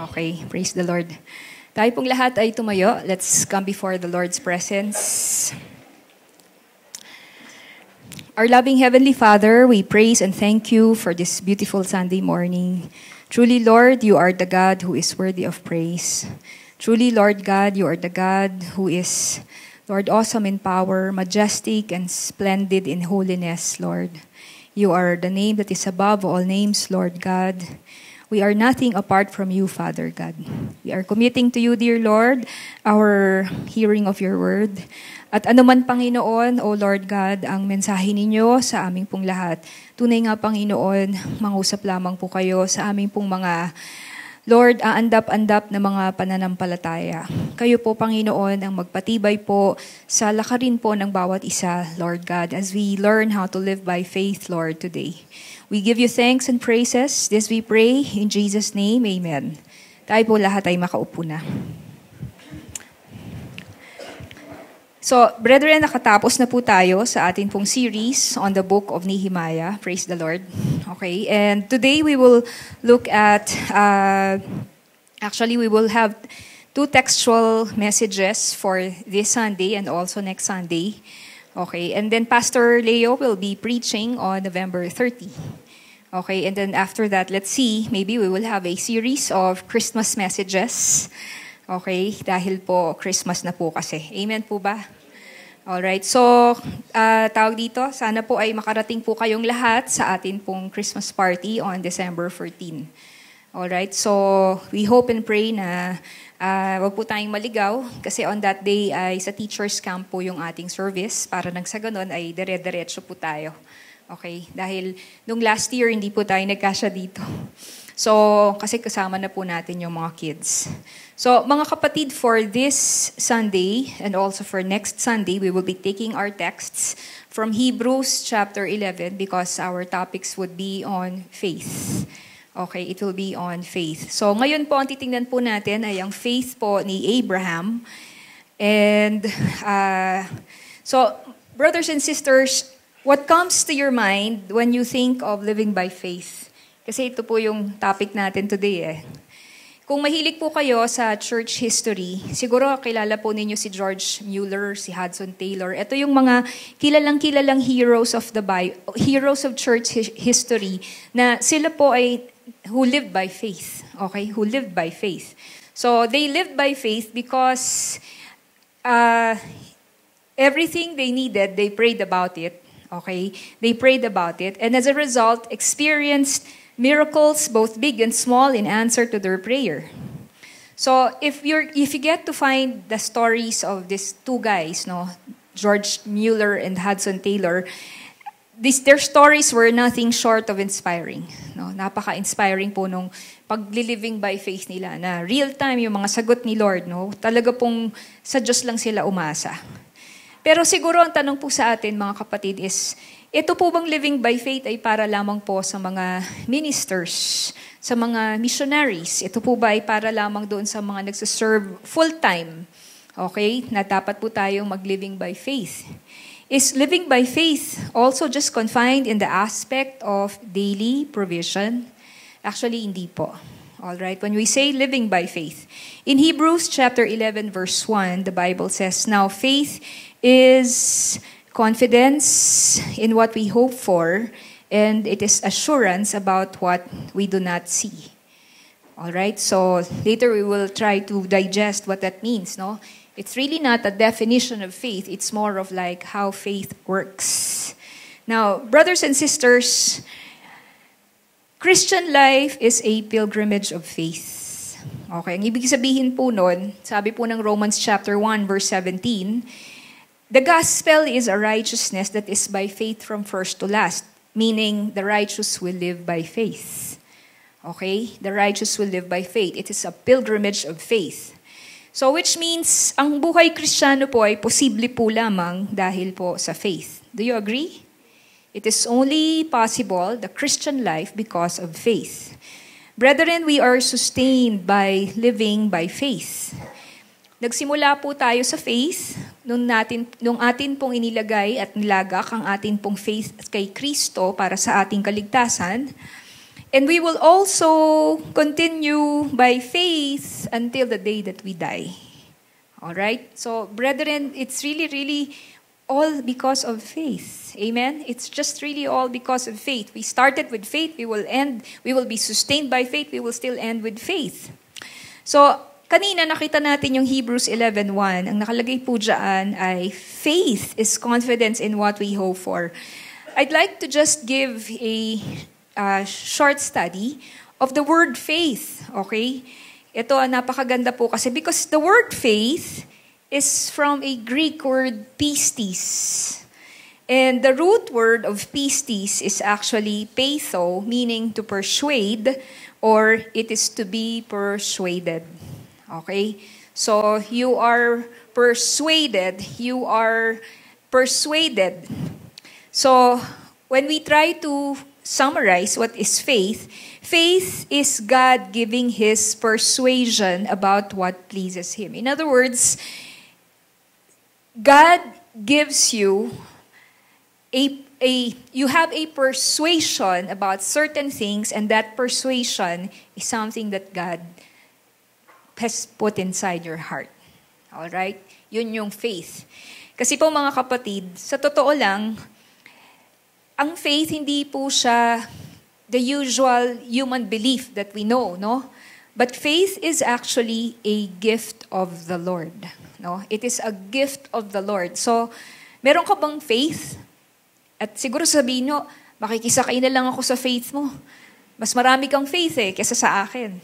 Okay, praise the Lord. Tayo pong lahat ay tumayo. Let's come before the Lord's presence. Our loving Heavenly Father, we praise and thank you for this beautiful Sunday morning. Truly, Lord, you are the God who is worthy of praise. Truly, Lord God, you are the God who is, Lord, awesome in power, majestic and splendid in holiness, Lord. You are the name that is above all names, Lord God. We are nothing apart from you, Father God. We are committing to you, dear Lord, our hearing of your word. At anuman, Panginoon, O Lord God, ang mensahe ninyo sa aming pong lahat. Tunay nga, Panginoon, mangusap lamang po kayo sa aming pong mga, Lord, aandap-andap na mga pananampalataya. Kayo po, Panginoon, ang magpatibay po sa lakarin po ng bawat isa, Lord God, as we learn how to live by faith, Lord, today. We give you thanks and praises. This we pray in Jesus' name. Amen. Tayo po lahat ay makaupo na. So, brethren, nakatapos na po tayo sa atin pong series on the book of Nehemiah. Praise the Lord. Okay, and today we will look at, we will have two textual messages for this Sunday and also next Sunday. Okay, and then Pastor Leo will be preaching on November 30. Okay, and then after that, let's see, maybe we will have a series of Christmas messages. Okay, dahil po Christmas na po kasi. Amen po ba? Alright, so tawag dito, sana po ay makarating po kayong lahat sa atin pong Christmas party on December 14. Alright, so we hope and pray na wag po tayong maligaw kasi on that day ay sa teacher's camp po yung ating service para nang sa ganun ay dire-diretso po tayo. Okay, dahil nung last year hindi po tayo nagkasya dito. So, kasi kasama na po natin yung mga kids. So, mga kapatid, for this Sunday and also for next Sunday, we will be taking our texts from Hebrews chapter 11 because our topics would be on faith. Okay, it will be on faith. So, ngayon po, ang titingnan po natin ay ang faith po ni Abraham. And, so, brothers and sisters, what comes to your mind when you think of living by faith? Kasi ito po yung topic natin today eh. Kung mahilig po kayo sa church history, siguro kilala po ninyo si George Mueller, si Hudson Taylor. Ito yung mga kilalang heroes of the Bible, heroes of church history na sila po ay who lived by faith. Okay? Who lived by faith. So they lived by faith because everything they needed, they prayed about it. Okay? They prayed about it and as a result experienced miracles, both big and small, in answer to their prayer. So, if you get to find the stories of these two guys, no, George Mueller and Hudson Taylor, their stories were nothing short of inspiring. No, napaka-inspiring po nung pag-living by faith nila na real time yung mga sagot ni Lord, no, talaga pong sa Diyos lang sila umasa. Pero siguro ang tanong po sa atin, mga kapatid, is ito po bang living by faith ay para lamang po sa mga ministers, sa mga missionaries? Ito po ba ay para lamang doon sa mga nagsaserve full-time? Okay? Na dapat po tayong mag-living by faith. Is living by faith also just confined in the aspect of daily provision? Actually, hindi po. Alright? When we say living by faith, in Hebrews chapter 11 verse 1, the Bible says, "Now faith is confidence in what we hope for, and it is assurance about what we do not see." All right? So later we will try to digest what that means, no? It's really not a definition of faith. It's more of like how faith works. Now, brothers and sisters, Christian life is a pilgrimage of faith. Okay, ang ibig sabihin po nun, sabi po ng Romans chapter 1 verse 17, the gospel is a righteousness that is by faith from first to last, meaning the righteous will live by faith. Okay? The righteous will live by faith. It is a pilgrimage of faith. So which means, ang buhay Kristiyano po ay posible po lamang dahil po sa faith. Do you agree? It is only possible, the Christian life, because of faith. Brethren, we are sustained by living by faith. Nagsimula po tayo sa faith nung atin pong inilagay at nilagak ang atin pong faith kay Kristo para sa ating kaligtasan. And we will also continue by faith until the day that we die. All right? So, brethren, it's really, really all because of faith. Amen? It's just really all because of faith. We started with faith, we will be sustained by faith, we will still end with faith. So, kanina nakita natin yung Hebrews 11:1. Ang nakalagay po dyan ay, faith is confidence in what we hope for. I'd like to just give a short study of the word faith. Okay? Ito, napakaganda po kasi because the word faith is from a Greek word pistis. And the root word of pistis is actually peitho, meaning to persuade, or it is to be persuaded. Okay? So, you are persuaded. You are persuaded. So, when we try to summarize what is faith, faith is God giving His persuasion about what pleases Him. In other words, God gives you you have a persuasion about certain things, and that persuasion is something that God has put inside your heart. All right? Yun yung faith. Kasi po mga kapatid, sa totoo lang, ang faith hindi po siya the usual human belief that we know, no? But faith is actually a gift of the Lord, no? It is a gift of the Lord. So, meron ka bang faith? At siguro sabihin nyo, makikisakay na lang ako sa faith mo. Mas marami kang faith kesa sa akin.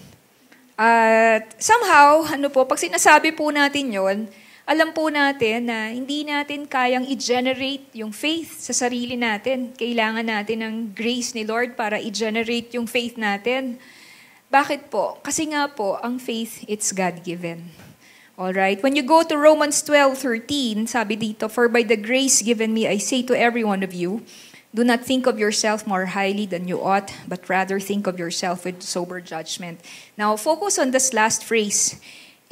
At somehow, pag sinasabi po natin yon, alam po natin na hindi natin kayang i-generate yung faith sa sarili natin. Kailangan natin ng grace ni Lord para i-generate yung faith natin. Bakit po? Kasi nga po, ang faith, it's God-given. Alright? When you go to Romans 12:13, sabi dito, "For by the grace given me, I say to every one of you, do not think of yourself more highly than you ought, but rather think of yourself with sober judgment." Now, focus on this last phrase.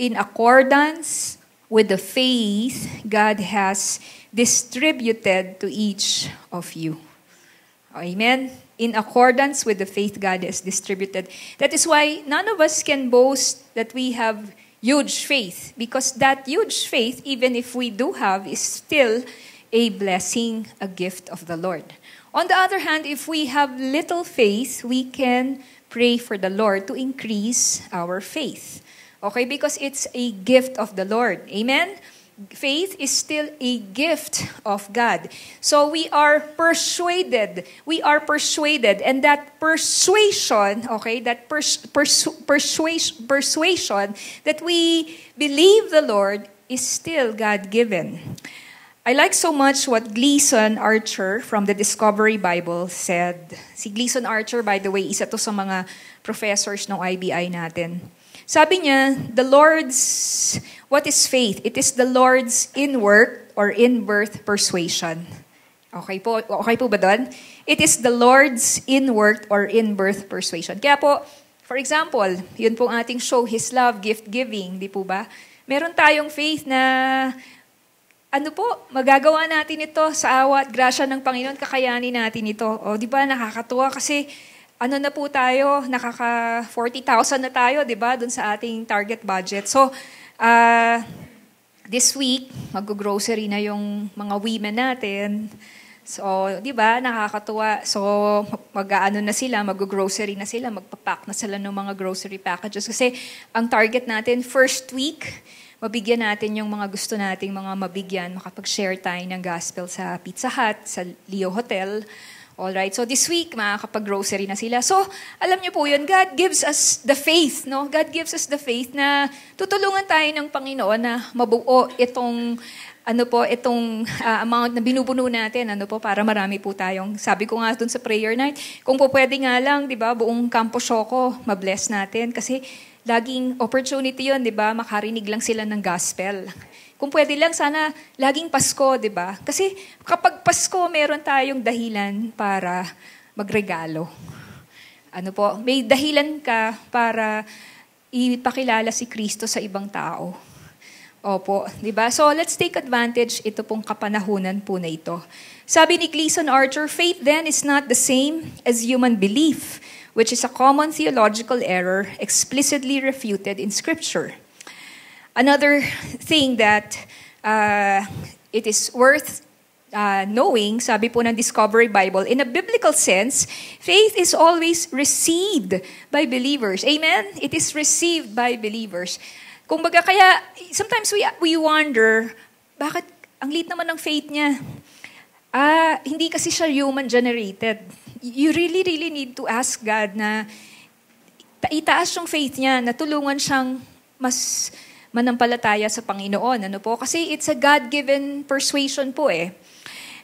In accordance with the faith God has distributed to each of you. Amen? In accordance with the faith God has distributed. That is why none of us can boast that we have huge faith, because that huge faith, even if we do have, is still a blessing, a gift of the Lord. On the other hand, if we have little faith, we can pray for the Lord to increase our faith. Okay? Because it's a gift of the Lord. Amen? Faith is still a gift of God. So we are persuaded. We are persuaded. And that persuasion, okay, that persuasion that we believe the Lord is still God-given. I like so much what Gleason Archer from the Discovery Bible said. Si Gleason Archer, by the way, isa to sa mga professors ng IBI natin. Sabi niya, what is faith? It is the Lord's in-work or in-birth persuasion. Okay po ba doon? It is the Lord's in-work or in-birth persuasion. Kaya po, for example, yun pong ating show, His Love, Gift Giving, di po ba? Meron tayong faith na, magagawa natin ito sa awa at grasya ng Panginoon, kakayanin natin ito. O di ba, nakakatuwa kasi, na po tayo, nakaka 40,000 na tayo, di ba, dun sa ating target budget. So, this week, mag-grocery na yung mga women natin. So, di ba, nakakatuwa. So, mag-grocery na sila, magpapack na sila ng mga grocery packages. Kasi, ang target natin, first week, mabigyan natin yung mga gusto nating mga mabigyan, makapag-share tayo ng gospel sa Pizza Hut, sa Leo Hotel. Alright, so this week, makakapag-grocery na sila. So, alam niyo po yun, God gives us the faith, no? God gives us the faith na tutulungan tayo ng Panginoon na mabuo itong, amount na binubuno natin, para marami po tayong, sabi ko nga dun sa prayer night, kung po pwede nga lang, di ba, buong Campo Choco, mabless natin. Kasi, laging opportunity yun, di ba, makarinig lang sila ng gospel. Kung pwede lang, sana laging Pasko, di ba? Kasi kapag Pasko, meron tayong dahilan para magregalo. May dahilan ka para ipakilala si Kristo sa ibang tao. Opo, di ba? So let's take advantage ito pong kapanahunan po na ito. Sabi ni Gleason Archer, faith then is not the same as human belief. which is a common theological error explicitly refuted in Scripture. Another thing that it is worth knowing, sabi po ng Discovery Bible, in a biblical sense, faith is always received by believers. Amen? It is received by believers. Kumbaga, kaya sometimes we wonder, bakit ang liit naman ng faith niya? Hindi kasi siya human-generated. You really, really need to ask God na itaas yung faith niya, na tulungan siyang mas manampalataya sa Panginoon. Ano po? Kasi it's a God-given persuasion po eh.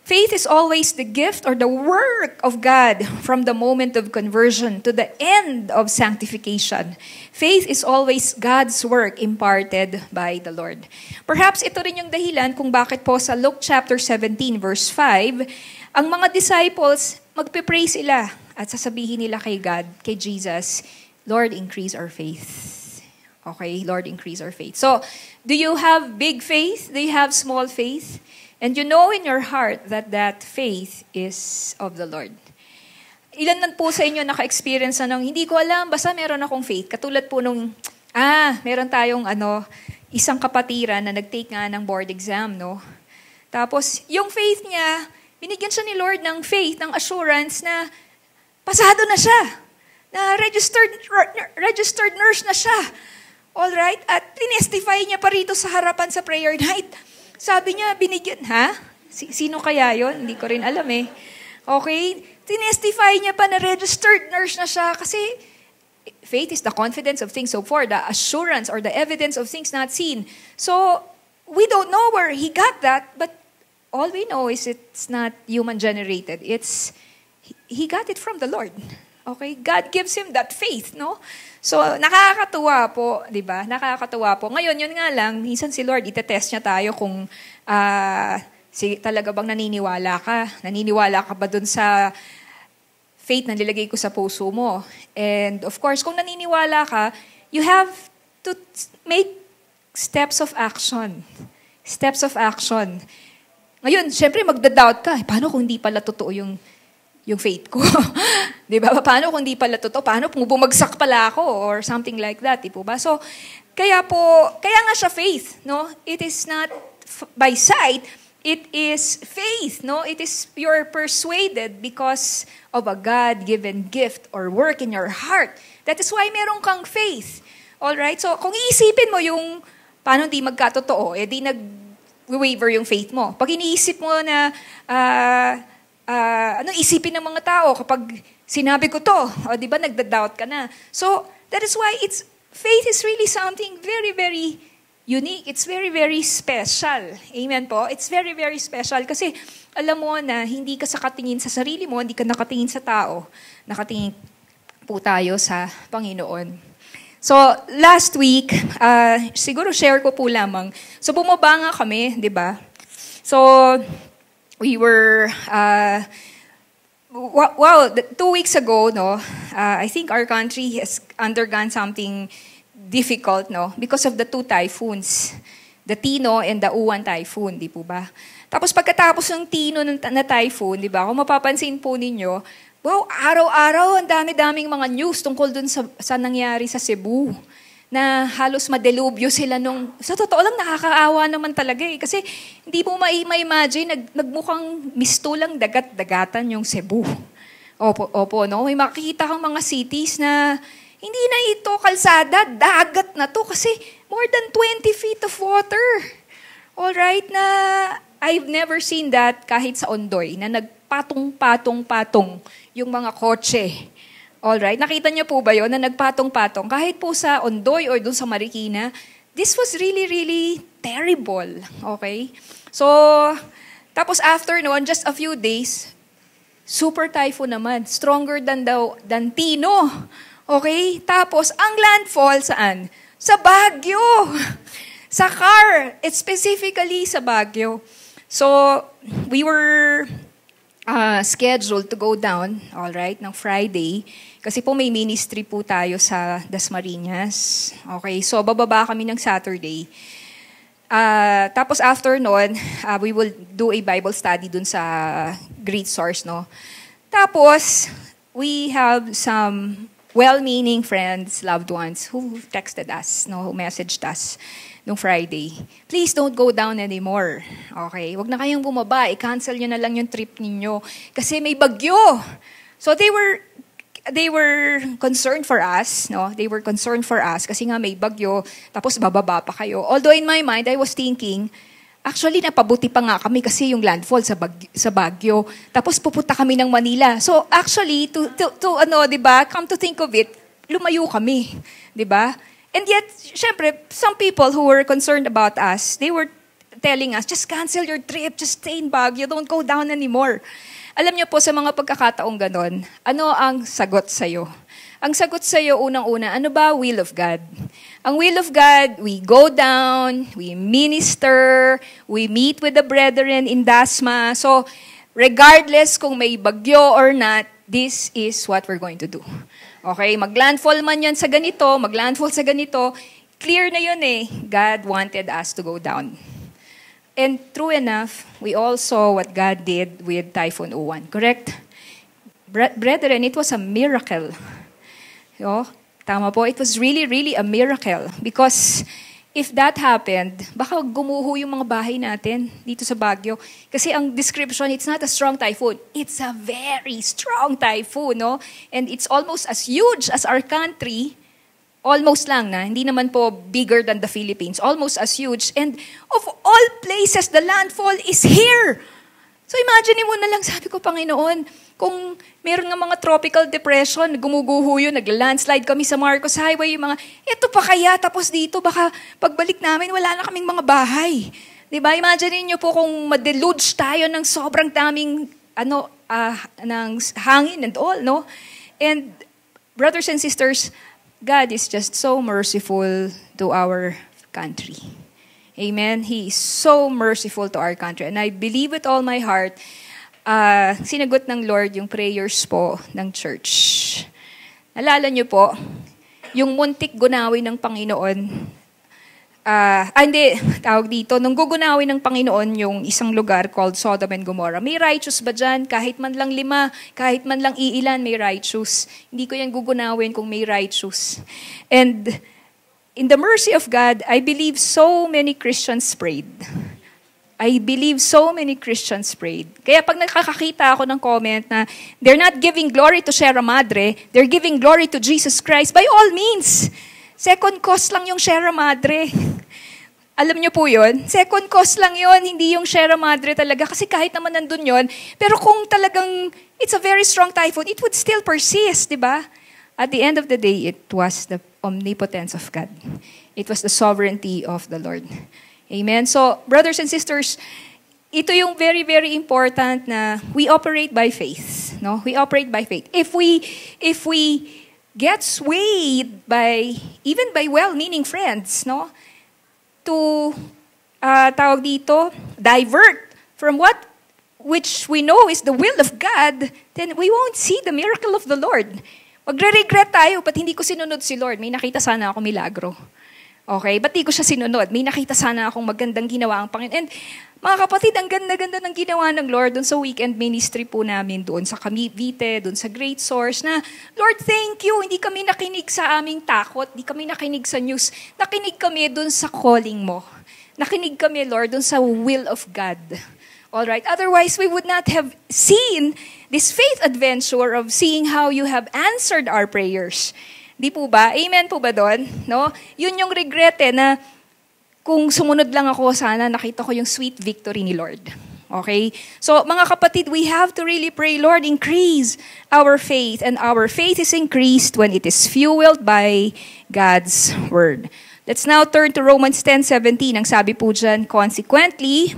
Faith is always the gift or the work of God from the moment of conversion to the end of sanctification. Faith is always God's work imparted by the Lord. Perhaps ito rin yung dahilan kung bakit po sa Luke chapter 17 verse 5, ang mga disciples, magpe-pray sila at sasabihin nila kay God, kay Jesus, Lord, increase our faith. Okay, Lord, increase our faith. So, do you have big faith? Do you have small faith? And you know in your heart that that faith is of the Lord. Ilan na po sa inyo naka-experience na hindi ko alam, basta meron akong faith. Katulad po nung, meron tayong isang kapatiran na nag-take nga ng board exam, no? Tapos, yung faith niya, binigyan siya ni Lord ng faith, ng assurance na pasado na siya. Na registered nurse na siya. Alright? At tinestify niya pa rito sa harapan sa prayer night. Sabi niya, binigyan, Sino kaya yon? Hindi ko rin alam eh. Okay? Tinestify niya pa na registered nurse na siya kasi faith is the confidence of things hoped for, the assurance or the evidence of things not seen. So, we don't know where he got that, but all we know is it's not human-generated. He got it from the Lord. Okay? God gives him that faith, no? So, nakakatuwa po, di ba? Nakakatuwa po. Ngayon, yun nga lang, minsan si Lord, itetest niya tayo kung talaga bang naniniwala ka. Naniniwala ka ba dun sa faith na nilagay ko sa puso mo? And of course, kung naniniwala ka, you have to make steps of action. Steps of action. Ngayon, syempre, magda-doubt ka. Paano kung hindi pala totoo yung faith ko? Di ba? Paano kung di pala totoo? Paano kung bumagsak pala ako? Or something like that. Di po ba? So, kaya nga siya faith. No? It is not by sight. It is faith. No? It is you're persuaded because of a God-given gift or work in your heart. That is why meron kang faith. Alright? So, kung iisipin mo yung paano di magkatotoo, di nag-waver yung faith mo. Pag iniisip mo na ano isipin ng mga tao kapag sinabi ko to? O di ba nagda-doubt ka na? So, that is why faith is really something very, very unique. It's very, very special. Amen po? It's very, very special kasi alam mo na hindi ka nakatingin sa sarili mo, hindi ka nakatingin sa tao. Nakatingin po tayo sa Panginoon. So, last week, siguro share ko po lamang. So, bumaba nga kami, di ba? So, we were, 2 weeks ago, no, I think our country has undergone something difficult, no, because of the 2 typhoons, the Tino and the Uwan typhoon, di po ba? Tapos pagkatapos ng Tino na typhoon, di ba, kung mapapansin po ninyo, wow, araw-araw, ang dami-daming mga news tungkol dun sa nangyari sa Cebu. Na halos madelubyo sila sa totoo lang, nakakaawa naman talaga eh. Kasi hindi mo ma-imagine, nagmukhang mistulang dagat-dagatan yung Cebu. Opo, no? May makikita kang mga cities na hindi na ito kalsada, dagat na to kasi more than 20 feet of water. Alright, na I've never seen that kahit sa Ondoy, na nagpatong-patong-patong yung mga kotse. Alright, nakita niyo po ba yun na nagpatong-patong? Kahit po sa Ondoy or dun sa Marikina, this was really, really terrible. Okay? So, tapos after noon, just a few days, super typhoon naman. Stronger than Tino. Okay? Tapos, ang landfall saan? Sa Baguio. Sa Car. It's specifically sa Baguio. So, we were scheduled to go down, alright, ng Friday. Kasi po may ministry po tayo sa Dasmariñas. Okay, so bababa kami ng Saturday. Tapos after nun, we will do a Bible study dun sa Great Source, no? Tapos, we have some well-meaning friends, loved ones, who texted us, no, who messaged us nung Friday. Please don't go down anymore. Okay? Huwag na kayong bumaba. I-cancel nyo na lang yung trip ninyo. Kasi may bagyo. So they were concerned for us, no? They were concerned for us kasi nga may bagyo, tapos bababa pa kayo. Although in my mind, I was thinking, actually, napabuti pa nga kami kasi yung landfall sa Baguio. Tapos pupunta kami ng Manila. So actually, diba, come to think of it, lumayo kami. Diba? And yet, syempre, some people who were concerned about us, they were telling us, just cancel your trip, just stay in Baguio, don't go down anymore. Alam niyo po, sa mga pagkakataong ganon, ano ang sagot sa'yo? Ang sagot sa'yo, unang-una, ano ba will of God? Ang will of God, we go down, we minister, we meet with the brethren in Dasma. So, regardless kung may bagyo or not, this is what we're going to do. Okay, maglandfall man yan sa ganito, maglandfall sa ganito, clear na yun eh. God wanted us to go down. And true enough, we all saw what God did with Typhoon Uwan, correct? Brethren, it was a miracle. Tama po, it was really, really a miracle. Because if that happened, baka gumuho yung mga bahay natin dito sa Baguio. Kasi ang description, it's not a strong typhoon. It's a very strong typhoon, no? And it's almost as huge as our country. Almost lang na, hindi naman po bigger than the Philippines. Almost as huge. And of all places, the landfall is here. So imagine mo na lang, sabi ko, Panginoon, kung meron nga mga tropical depression, gumuguho yun, naglandslide kami sa Marcos Highway, yung mga, eto pa kaya, tapos dito, baka pagbalik namin, wala na kaming mga bahay. Diba? Imagine niyo po kung ma-deluge tayo ng sobrang daming, ng hangin and all, no? And brothers and sisters, God is just so merciful to our country. Amen? He is so merciful to our country. And I believe with all my heart, sinagot ng Lord yung prayers po ng church. Nalala niyo po, yung muntik gunawin ng Panginoon, tawag dito, nung gugunawin ng Panginoon yung isang lugar called Sodom and Gomorrah. May righteous ba dyan? Kahit man lang 5, kahit man lang iilan, may righteous. Hindi ko yan gugunawin kung may righteous. And in the mercy of God, I believe so many Christians prayed. I believe so many Christians prayed. Kaya pag nakakakita ako ng comment na they're not giving glory to Sierra Madre, they're giving glory to Jesus Christ, by all means. Second cause lang yung Sierra Madre. Alam niyo po yun? Second cause lang yun, hindi yung Sierra Madre talaga. Kasi kahit naman nandun yun, pero kung talagang it's a very strong typhoon, it would still persist, di ba? At the end of the day, it was the omnipotence of God. It was the sovereignty of the Lord. Amen? So, brothers and sisters, ito yung very, very important na we operate by faith. No? We operate by faith. If we get swayed by, even by well-meaning friends, no? To, tawag dito, divert from which we know is the will of God, then we won't see the miracle of the Lord. Magre-regret tayo, ba't hindi ko sinunod si Lord? May nakita sana ako milagro. Okay, ba't di ko siya sinunod? May nakita sana akong magandang ginawa ang Panginoon. And mga kapatid, ang ganda-ganda ng ginawa ng Lord doon sa weekend ministry po namin doon sa Cavite, doon sa Great Source na, Lord, thank you. Hindi kami nakinig sa aming takot. Hindi kami nakinig sa news. Nakinig kami doon sa calling mo. Nakinig kami, Lord, doon sa will of God. Alright? Otherwise, we would not have seen this faith adventure of seeing how you have answered our prayers. Di po ba? Amen po ba doon? No? Yun yung regret na kung sumunod lang ako, sana nakita ko yung sweet victory ni Lord. Okay? So, mga kapatid, we have to really pray, Lord, increase our faith. And our faith is increased when it is fueled by God's Word. Let's now turn to Romans 10:17. Ang sabi po dyan, consequently,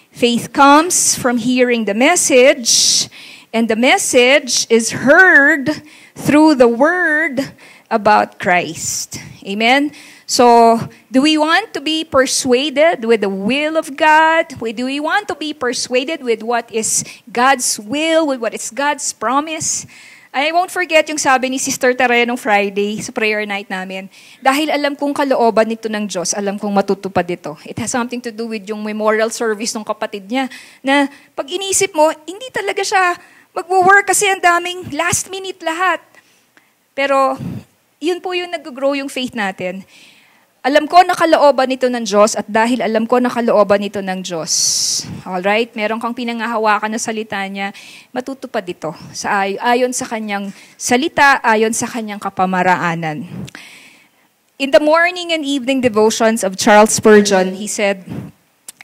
faith comes from hearing the message, and the message is heard through the Word about Christ. Amen? So, do we want to be persuaded with the will of God? Do we want to be persuaded with what is God's will, with what is God's promise? I won't forget yung sabi ni Sister Tere nung Friday sa prayer night namin. Dahil alam kong kalooban nito ng Diyos, alam kong matutupad ito. It has something to do with yung memorial service ng kapatid niya. Na pag inisip mo, hindi talaga siya Magwo-work kasi ang daming last minute lahat. Pero, yun po yung nag-grow yung faith natin. Alam ko nakalooban nito ng Diyos at dahil alam ko nakalooban nito ng Diyos. Alright? Meron kang pinangahawakan na salita niya, matutupad ito ayon sa kanyang salita, ayon sa kanyang kapamaraanan. In the morning and evening devotions of Charles Spurgeon, he said,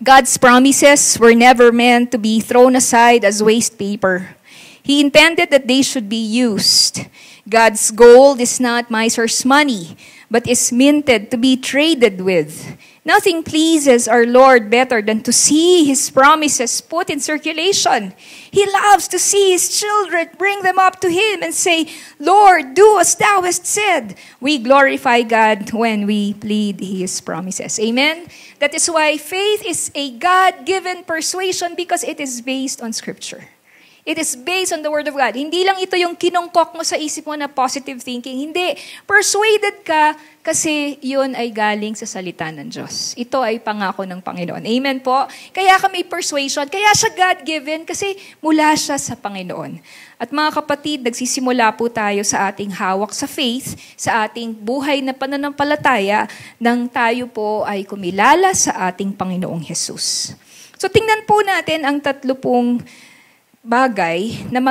God's promises were never meant to be thrown aside as waste paper. He intended that they should be used. God's gold is not miser's money, but is minted to be traded with. Nothing pleases our Lord better than to see His promises put in circulation. He loves to see His children bring them up to Him and say, Lord, do as Thou hast said. We glorify God when we plead His promises. Amen? That is why faith is a God-given persuasion because it is based on Scripture. It is based on the Word of God. Hindi lang ito yung kinungkok mo sa isip mo na positive thinking. Hindi. Persuaded ka kasi yun ay galing sa salita ng Diyos. Ito ay pangako ng Panginoon. Amen po? Kaya ka may persuasion. Kaya siya God-given kasi mula siya sa Panginoon. At mga kapatid, nagsisimula po tayo sa ating hawak sa faith, sa ating buhay na pananampalataya, nang tayo po ay kumilala sa ating Panginoong Jesus. So tingnan po natin ang 30 bagay na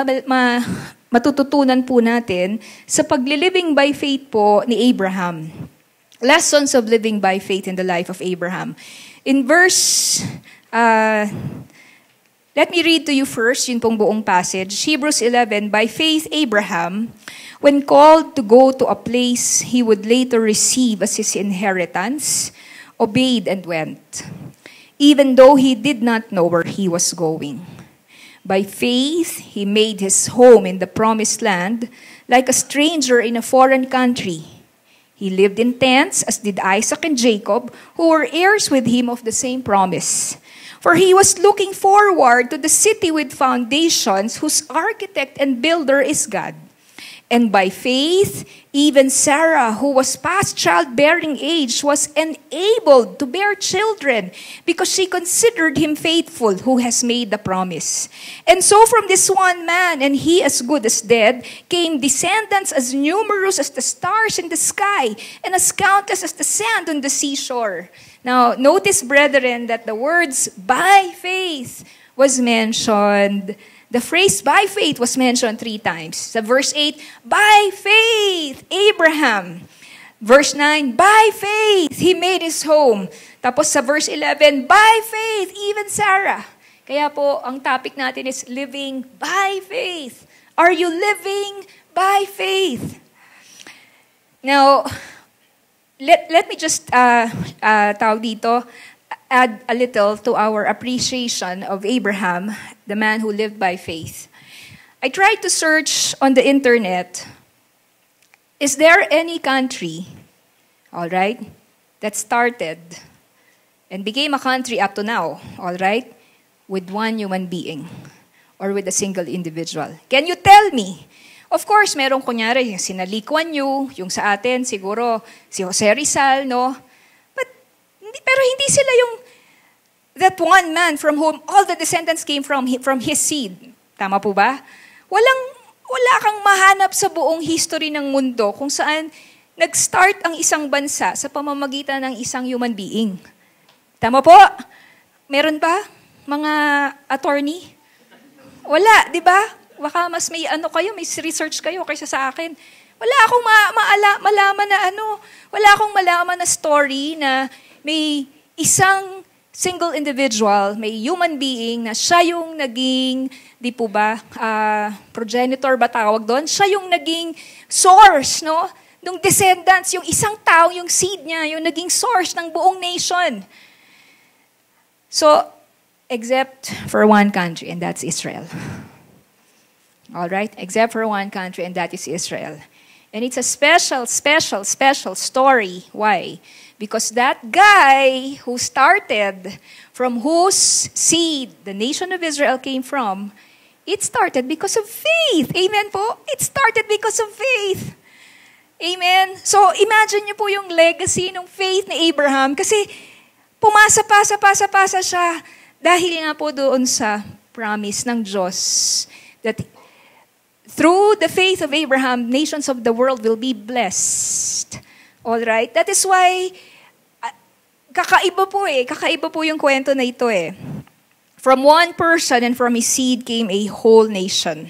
matututunan po natin sa pagliliving by faith po ni Abraham. Lessons of living by faith in the life of Abraham. In verse, let me read to you first, yun pong buong passage. Hebrews 11, by faith Abraham, when called to go to a place he would later receive as his inheritance, obeyed and went, even though he did not know where he was going. By faith, he made his home in the promised land like a stranger in a foreign country. He lived in tents, as did Isaac and Jacob, who were heirs with him of the same promise. For he was looking forward to the city with foundations, whose architect and builder is God. And by faith, even Sarah, who was past childbearing age, was enabled to bear children because she considered him faithful who has made the promise. And so from this one man, and he as good as dead, came descendants as numerous as the stars in the sky and as countless as the sand on the seashore. Now, notice, brethren, that the words by faith was mentioned. The phrase by faith was mentioned 3 times. Sa verse 8, by faith, Abraham. Verse 9, by faith, he made his home. Tapos sa verse 11, by faith, even Sarah. Kaya po, ang topic natin is living by faith. Are you living by faith? Now, let me just tawag dito, add a little to our appreciation of Abraham, the man who lived by faith. I tried to search on the internet, is there any country, all right, that started and became a country up to now, all right, with one human being or with a single individual? Can you tell me? Of course, merong kunyari, yung sina Lee Kuan Yew, yung sa atin, siguro si Jose Rizal, no? Pero hindi sila yung that one man from whom all the descendants came from his seed. Tama po ba? Wala kang mahanap sa buong history ng mundo kung saan nag-start ang isang bansa sa pamamagitan ng isang human being. Tama po? Meron ba? Mga attorney? Wala, di ba? Baka mas may kayo, may research kayo kaysa sa akin. Wala akong malaman na wala akong malaman na story na may isang single individual, may human being na siya yung naging, di po ba, progenitor ba tawag doon? Siya yung naging source, no? Nung descendants, yung isang tao, yung seed niya, yung naging source ng buong nation. So, except for one country, and that's Israel. All right? Except for one country, and that is Israel. And it's a special story. Why? Because that guy who started, from whose seed the nation of Israel came from, it started because of faith. Amen po? It started because of faith. Amen? So, imagine niyo po yung legacy ng faith ni Abraham kasi pasa siya dahil nga po doon sa promise ng Diyos that through the faith of Abraham, nations of the world will be blessed. All right? That is why, kakaiba po yung kwento na ito eh. From one person and from his seed came a whole nation.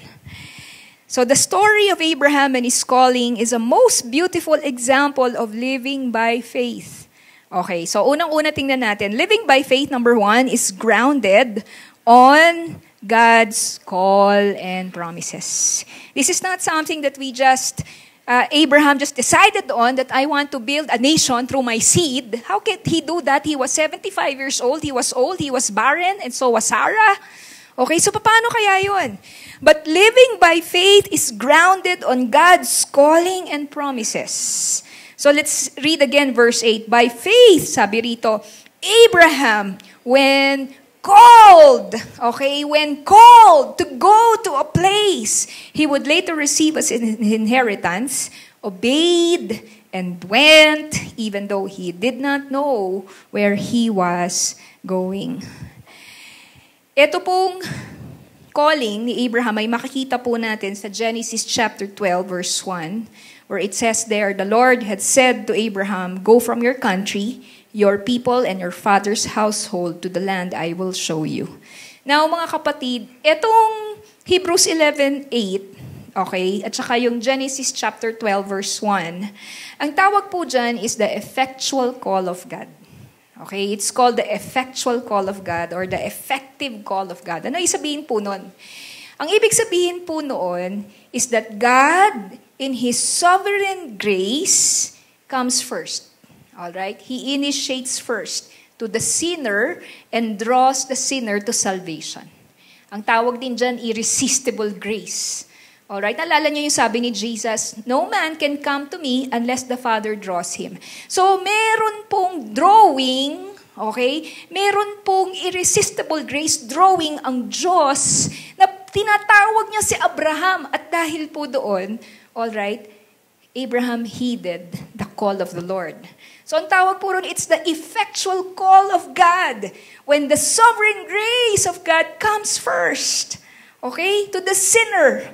So the story of Abraham and his calling is a most beautiful example of living by faith. Okay, so unang-una tingnan natin. Living by faith, number 1, is grounded on God's call and promises. This is not something that we Abraham just decided on that I want to build a nation through my seed. How could he do that? He was 75 years old, he was old, he was barren, and so was Sarah. Okay, so paano kaya yun? But living by faith is grounded on God's calling and promises. So let's read again verse 8. By faith, sabi rito, Abraham, when called to go to a place he would later receive as an inheritance, obeyed and went, even though he did not know where he was going. Ito pong calling ni Abraham ay makikita po natin sa Genesis chapter 12, verse 1, where it says there, the Lord had said to Abraham, go from your country, your people and your father's household to the land I will show you. Now, mga kapatid, etong Hebrews 11:8, okay, at saka yung Genesis chapter 12, verse 1, ang tawag po dyan is the effectual call of God. Okay, it's called the effectual call of God or the effective call of God. Ano isabihin po nun? Ang ibig sabihin po noon is that God, in His sovereign grace, comes first. All right? He initiates first to the sinner and draws the sinner to salvation. Ang tawag din dyan, irresistible grace. All right? Naalala niyo yung sabi ni Jesus, no man can come to me unless the Father draws him. So, meron pong drawing, okay? Meron pong irresistible grace drawing ang Diyos na tinatawag niya si Abraham. At dahil po doon, all right, Abraham heeded the call of the Lord. So, ang tawag po ron, it's the effectual call of God when the sovereign grace of God comes first, okay, to the sinner.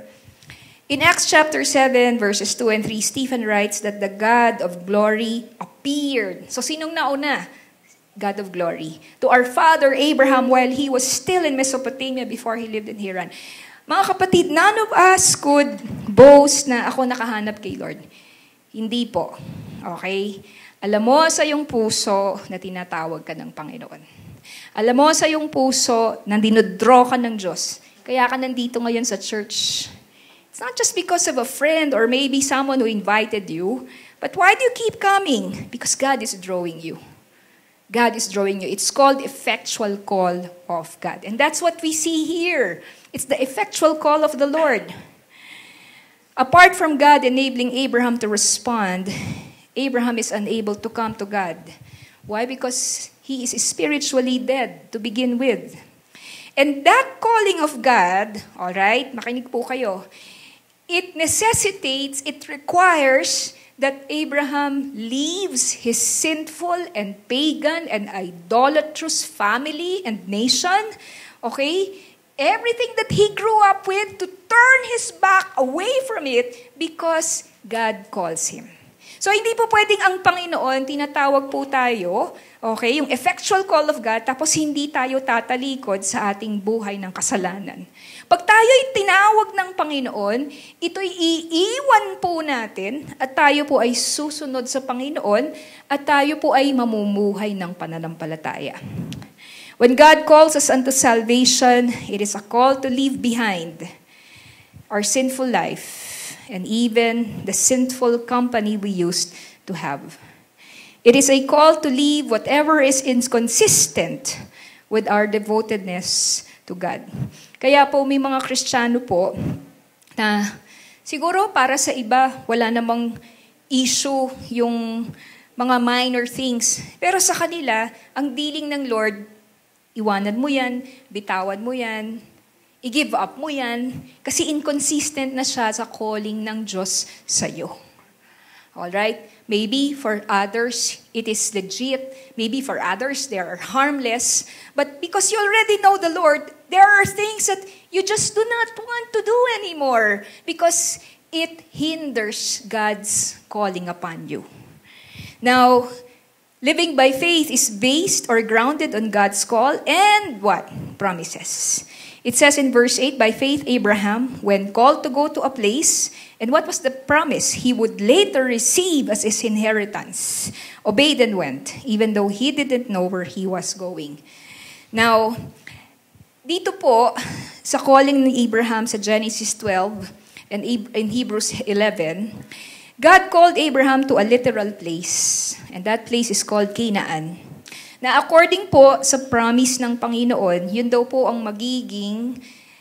In Acts chapter 7, verses 2 and 3, Stephen writes that the God of glory appeared. So, sinong nauna? God of glory. To our father Abraham while he was still in Mesopotamia before he lived in Haran. Mga kapatid, none of us could boast na ako nakahanap kay Lord. Hindi po. Okay? Alam mo sa iyong puso na tinatawag ka ng Panginoon. Alam mo sa iyong puso na dinodraw ka ng Diyos. Kaya ka nandito ngayon sa church. It's not just because of a friend or maybe someone who invited you, but why do you keep coming? Because God is drawing you. God is drawing you. It's called effectual call of God. And that's what we see here. It's the effectual call of the Lord. Apart from God enabling Abraham to respond, Abraham is unable to come to God. Why? Because he is spiritually dead to begin with. And that calling of God, all right, makinig po kayo, it requires that Abraham leaves his sinful and pagan and idolatrous family and nation, okay? Everything that he grew up with, to turn his back away from it because God calls him. So, hindi po pwedeng ang Panginoon, tinatawag po tayo, okay, yung effectual call of God, tapos hindi tayo tatalikod sa ating buhay ng kasalanan. Pag tayo'y tinawag ng Panginoon, ito'y iiwan po natin at tayo po ay susunod sa Panginoon at tayo po ay mamumuhay ng pananampalataya. When God calls us unto salvation, it is a call to leave behind our sinful life and even the sinful company we used to have. It is a call to leave whatever is inconsistent with our devotedness to God. Kaya po may mga Kristiyano po na siguro para sa iba wala namang issue yung mga minor things. Pero sa kanila, ang dealing ng Lord, iwanan mo yan, bitawan mo yan, i-give up mo yan, kasi inconsistent na siya sa calling ng Diyos sa iyo. Alright? Maybe for others, it is legit. Maybe for others, they are harmless. But because you already know the Lord, There are things that you just do not want to do anymore because it hinders God's calling upon you. Now, living by faith is based or grounded on God's call and what? Promises. It says in verse 8, by faith Abraham, when called to go to a place, and what was the promise? He would later receive as his inheritance. Obeyed and went, even though he didn't know where he was going. Now, dito po, sa calling ni Abraham sa Genesis 12 and in Hebrews 11, God called Abraham to a literal place, and that place is called Canaan. Na according po sa promise ng Panginoon, yun daw po ang magiging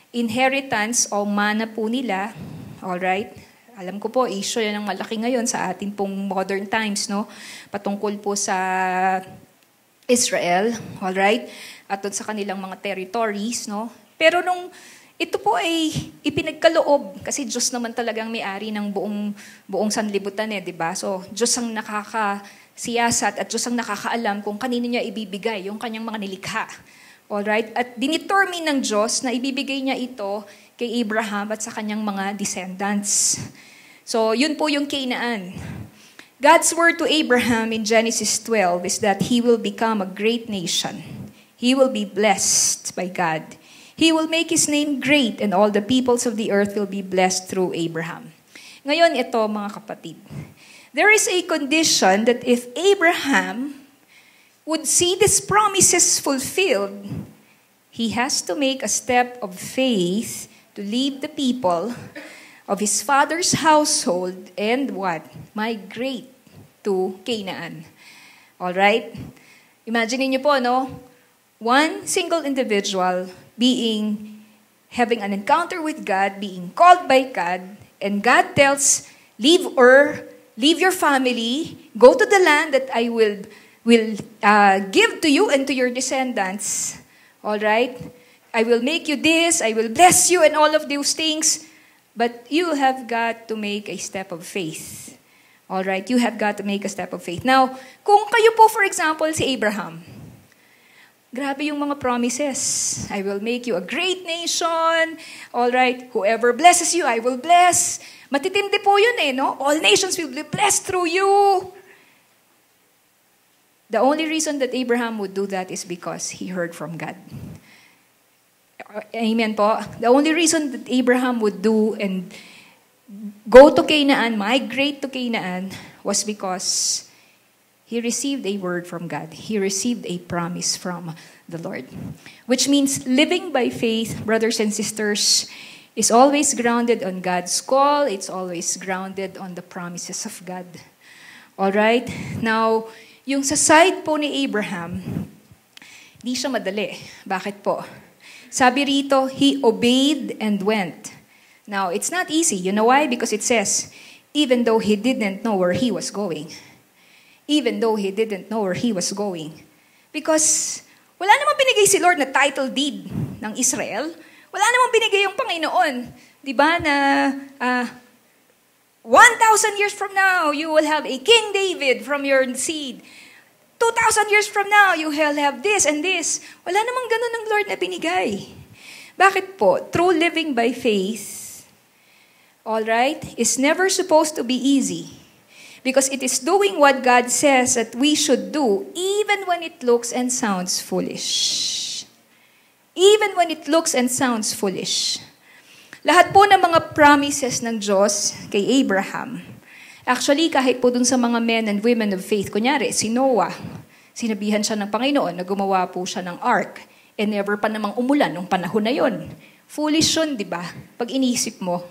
inheritance o mana po nila. Alright? Alam ko po, issue yan ang malaki ngayon sa atin pong modern times, no? Patungkol po sa Israel, alright? At doon sa kanilang mga territories, no? Pero nung ito po ay ipinagkaloob kasi Diyos naman talagang may-ari ng buong sanlibutan di ba? So, Diyos ang nakakasiyasat at Diyos ang nakakaalam kung kanino niya ibibigay yung kanyang mga nilikha. Alright? At dinetermine ng Diyos na ibibigay niya ito kay Abraham at sa kanyang mga descendants. So, yun po yung Canaan. God's word to Abraham in Genesis 12 is that he will become a great nation. He will be blessed by God. He will make His name great and all the peoples of the earth will be blessed through Abraham. Ngayon, ito mga kapatid. There is a condition that if Abraham would see these promises fulfilled, he has to make a step of faith to leave the people of his father's household and what? Migrate to Canaan. Alright? Imagine niyo po, no? One single individual having an encounter with God, being called by God, and God tells, leave your family, go to the land that I will give to you and to your descendants. All right? I will make you this, I will bless you and all of those things, but you have got to make a step of faith. All right? You have got to make a step of faith. Now, kung kayo po, for example, si Abraham, grabe yung mga promises. I will make you a great nation. All right. Whoever blesses you, I will bless. Matitindi po yun no? All nations will be blessed through you. The only reason that Abraham would do that is because he heard from God. Amen po. The only reason that Abraham would do and go to Canaan, migrate to Canaan, was because he received a word from God. He received a promise from the Lord. Which means living by faith, brothers and sisters, is always grounded on God's call. It's always grounded on the promises of God. Alright? Now, yung sa side po ni Abraham, di siya madali. Bakit po? Sabi rito, he obeyed and went. Now, it's not easy. You know why? Because it says, even though he didn't know where he was going. Even though he didn't know where he was going. Because wala namang binigay si Lord na title deed ng Israel. Wala namang binigay yung Panginoon. Di ba na 1,000 years from now, you will have a King David from your seed. 2,000 years from now, you will have this and this. Wala namang ganun ng Lord na binigay. Bakit po? True living by faith, all right, is never supposed to be easy. Because it is doing what God says that we should do, even when it looks and sounds foolish. Even when it looks and sounds foolish. Lahat po ng mga promises ng Diyos kay Abraham, actually, kahit po dun sa mga men and women of faith, kunyari, si Noah, sinabihan siya ng Panginoon na gumawa po siya ng ark, and never pa namang umulan nung panahon na yon. Foolish yun, di ba? Pag inisip mo.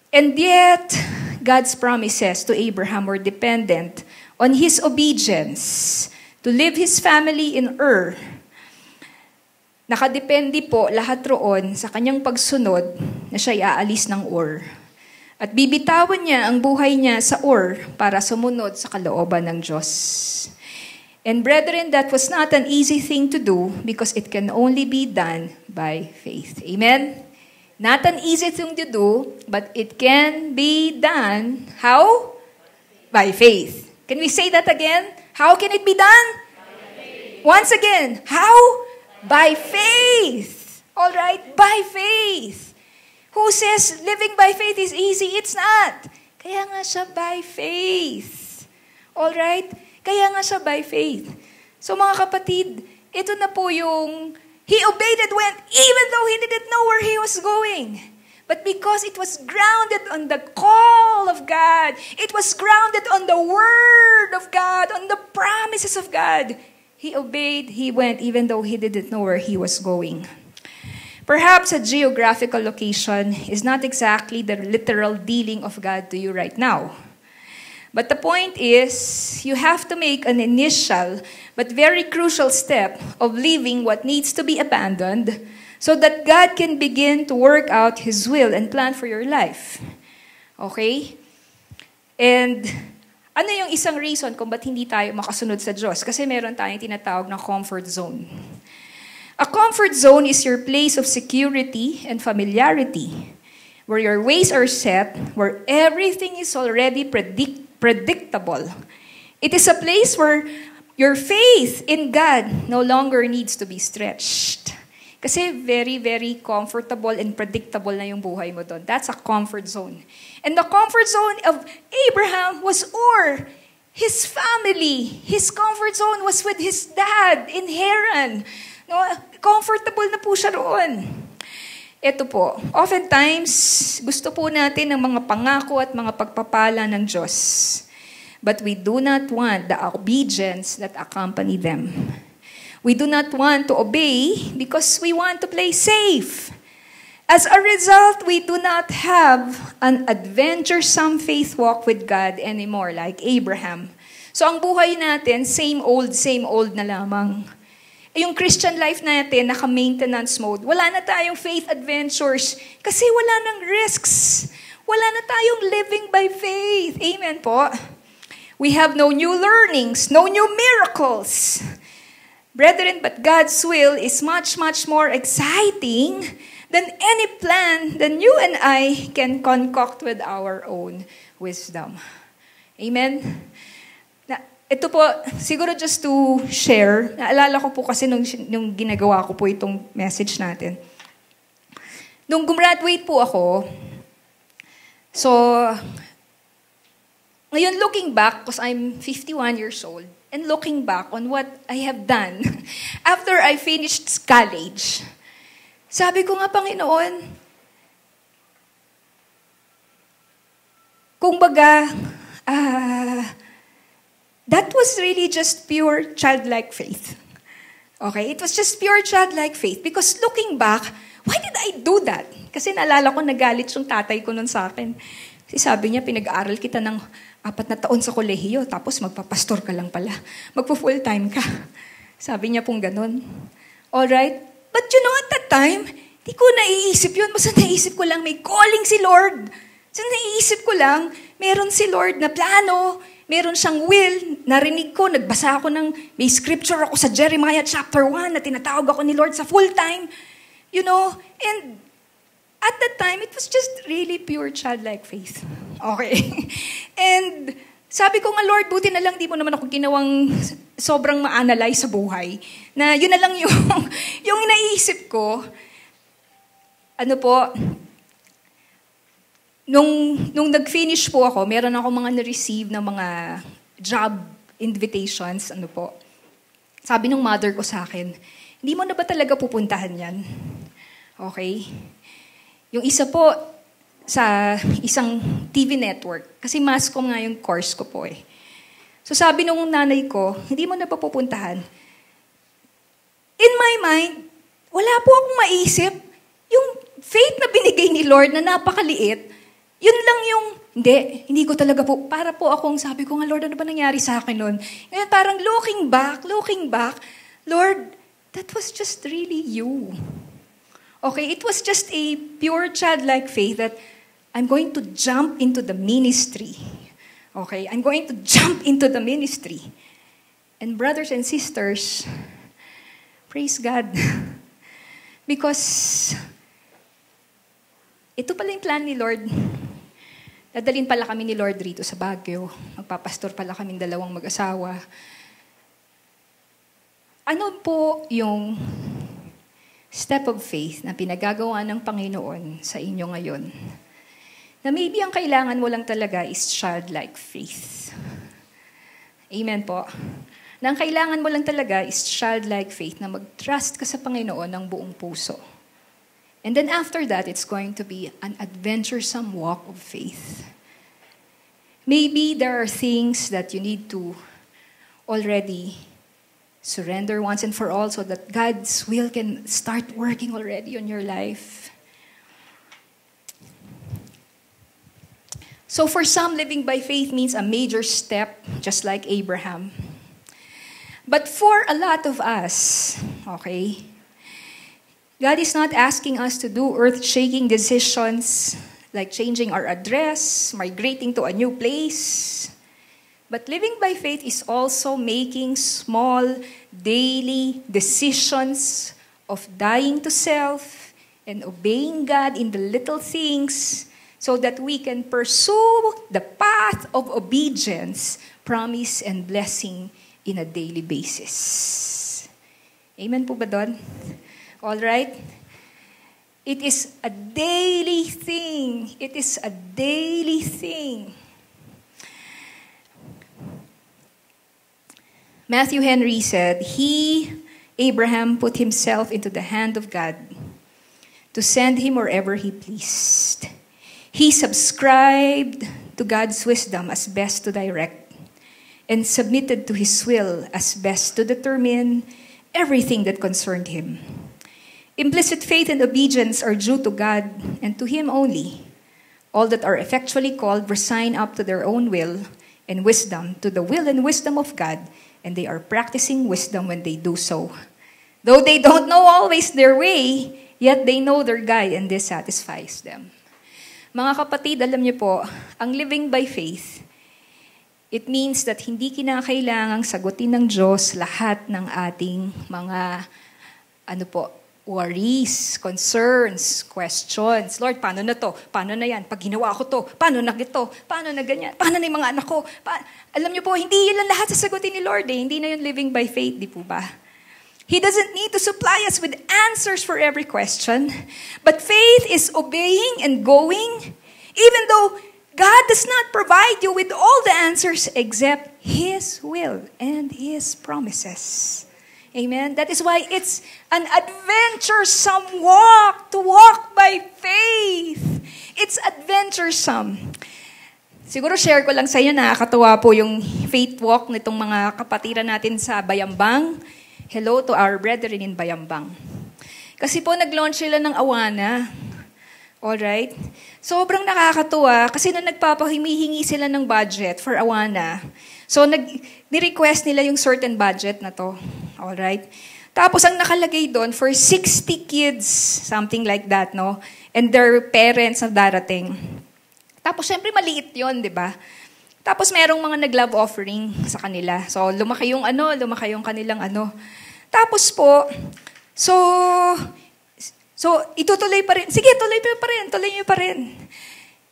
And yet, God's promises to Abraham were dependent on his obedience to leave his family in Ur. Nakadepende po lahat roon sa kanyang pagsunod na siya aalis ng Ur. At bibitawan niya ang buhay niya sa Ur para sumunod sa kalooban ng Diyos. And brethren, that was not an easy thing to do because it can only be done by faith. Amen? Not an easy thing to do, but it can be done. How? By faith. Can we say that again? How can it be done? By faith. Once again, how? By faith. All right? By faith. Who says living by faith is easy? It's not. Kaya nga siya by faith. All right? Kaya nga siya by faith. So mga kapatid, ito na po yung he obeyed and went even though he didn't know where he was going. But because it was grounded on the call of God, it was grounded on the Word of God, on the promises of God, he obeyed, he went, even though he didn't know where he was going. Perhaps a geographical location is not exactly the literal dealing of God to you right now. But the point is, you have to make an initial but very crucial step of leaving what needs to be abandoned so that God can begin to work out His will and plan for your life. Okay? And ano yung isang reason kung ba't hindi tayo makasunod sa Diyos? Kasi meron tayong tinatawag na comfort zone. A comfort zone is your place of security and familiarity, where your ways are set, where everything is already predictable. It is a place where your faith in God no longer needs to be stretched. Kasi very, very comfortable and predictable na yung buhay mo doon. That's a comfort zone. And the comfort zone of Abraham was Ur, his family. His comfort zone was with his dad in Haran. No, comfortable na po siya roon. Ito po, oftentimes, gusto po natin ng mga pangako at mga pagpapala ng Diyos. But we do not want the obedience that accompany them. We do not want to obey because we want to play safe. As a result, we do not have an adventuresome faith walk with God anymore like Abraham. So ang buhay natin, same old na lamang. Yung Christian life natin, naka-maintenance mode. Wala na tayong faith adventures kasi wala nang risks. Wala na tayong living by faith. Amen po. We have no new learnings, no new miracles. Brethren, but God's will is much, much more exciting than any plan that you and I can concoct with our own wisdom. Amen? Ito po, siguro just to share, naalala ko po kasi nung ginagawa ko po itong message natin. Nung gumraduate po ako, so, ngayon looking back, because I'm 51 years old, and looking back on what I have done after I finished college, sabi ko nga, Panginoon, kumbaga, that was really just pure childlike faith. Okay? It was just pure childlike faith. Because looking back, why did I do that? Kasi naalala ko, nagalit yung tatay ko nun sa akin. Kasi sabi niya, pinag-aaral kita ng 4 na taon sa kolehiyo, tapos magpapastor ka lang pala. Magpo-full time ka. Sabi niya pong ganun. Alright? But you know, at that time, di ko naiisip yun. Basta naisip ko lang, may calling si Lord. So naiisip ko lang, meron si Lord na plano, meron siyang will, narinig ko, nagbasa ako may scripture ako sa Jeremiah chapter 1 na tinatawag ako ni Lord sa full time. You know, and at that time, it was just really pure childlike faith. Okay? And sabi ko nga, Lord, buti na lang di mo naman ako ginawang sobrang ma-analyze sa buhay. Na yun na lang yung naisip ko. Ano po, nung nag-finish po ako, meron ako mga na-receive na mga job invitations. Ano po. Sabi ng mother ko sa akin, hindi mo na ba talaga pupuntahan yan? Okay? Yung isa po, sa isang TV network. Kasi mass comm nga yung course ko po eh. So sabi nung nanay ko, hindi mo na pa pupuntahan. In my mind, wala po akong maisip. Yung faith na binigay ni Lord na napakaliit, yun lang yung, hindi ko talaga po, para po akong sabi ko nga, Lord, ano ba nangyari sa akin nun? Ngayon parang looking back, Lord, that was just really you. Okay, it was just a pure childlike faith that I'm going to jump into the ministry. Okay, I'm going to jump into the ministry. And brothers and sisters, praise God. Because ito pala yung plan ni Lord. Dadalhin pala kami ni Lord rito sa Baguio. Magpapastor pala kaming 2 mag-asawa. Ano po yung step of faith na pinagagawa ng Panginoon sa inyo ngayon, na maybe ang kailangan mo lang talaga is childlike faith. Amen po. Na ang kailangan mo lang talaga is childlike faith, na mag-trust ka sa Panginoon ng buong puso. And then after that, it's going to be an adventuresome walk of faith. Maybe there are things that you need to already surrender once and for all so that God's will can start working already on your life. So for some, living by faith means a major step, just like Abraham. But for a lot of us, okay, God is not asking us to do earth-shaking decisions like changing our address, migrating to a new place. But living by faith is also making small, daily decisions of dying to self and obeying God in the little things so that we can pursue the path of obedience, promise, and blessing in a daily basis. Amen po ba doon? All right? It is a daily thing. It is a daily thing. Matthew Henry said, Abraham, put himself into the hand of God to send him wherever he pleased. He subscribed to God's wisdom as best to direct, and submitted to his will as best to determine everything that concerned him. Implicit faith and obedience are due to God and to him only. All that are effectually called resign up to their own will and wisdom to the will and wisdom of God, and they are practicing wisdom when they do so. Though they don't know always their way, yet they know their guide, and this satisfies them. Mga kapatid, alam niyo po, ang living by faith, it means that hindi kinakailangang sagutin ng Diyos lahat ng ating mga, worries, concerns, questions. Lord, paano na to? Paano na yan? Pag ginawa ko to, paano na gito? Paano na ganyan? Paano na yung mga anak ko? Alam niyo po, hindi yan lang lahat sasagutin ni Lord eh. Hindi na yun living by faith, di po ba? He doesn't need to supply us with answers for every question. But faith is obeying and going, even though God does not provide you with all the answers except His will and His promises. Amen? That is why it's an adventuresome walk, to walk by faith. It's adventuresome. Siguro share ko lang sa inyo, nakakatuwa po yung faith walk nitong mga kapatiran natin sa Bayambang. Hello to our brethren in Bayambang. Kasi po nag-launch sila ng Awana. Alright? Sobrang nakakatuwa kasi nung nagpapahimingi sila ng budget for Awana, so ni-request nila yung certain budget na to. Alright? Tapos ang nakalagay doon for 60 kids, something like that, no? And their parents na darating. Tapos syempre maliit yon, di ba? Tapos merong mga nag-love offering sa kanila. So lumaki yung kanilang Tapos po, so itutuloy pa rin. Sige, tuloy nyo pa rin.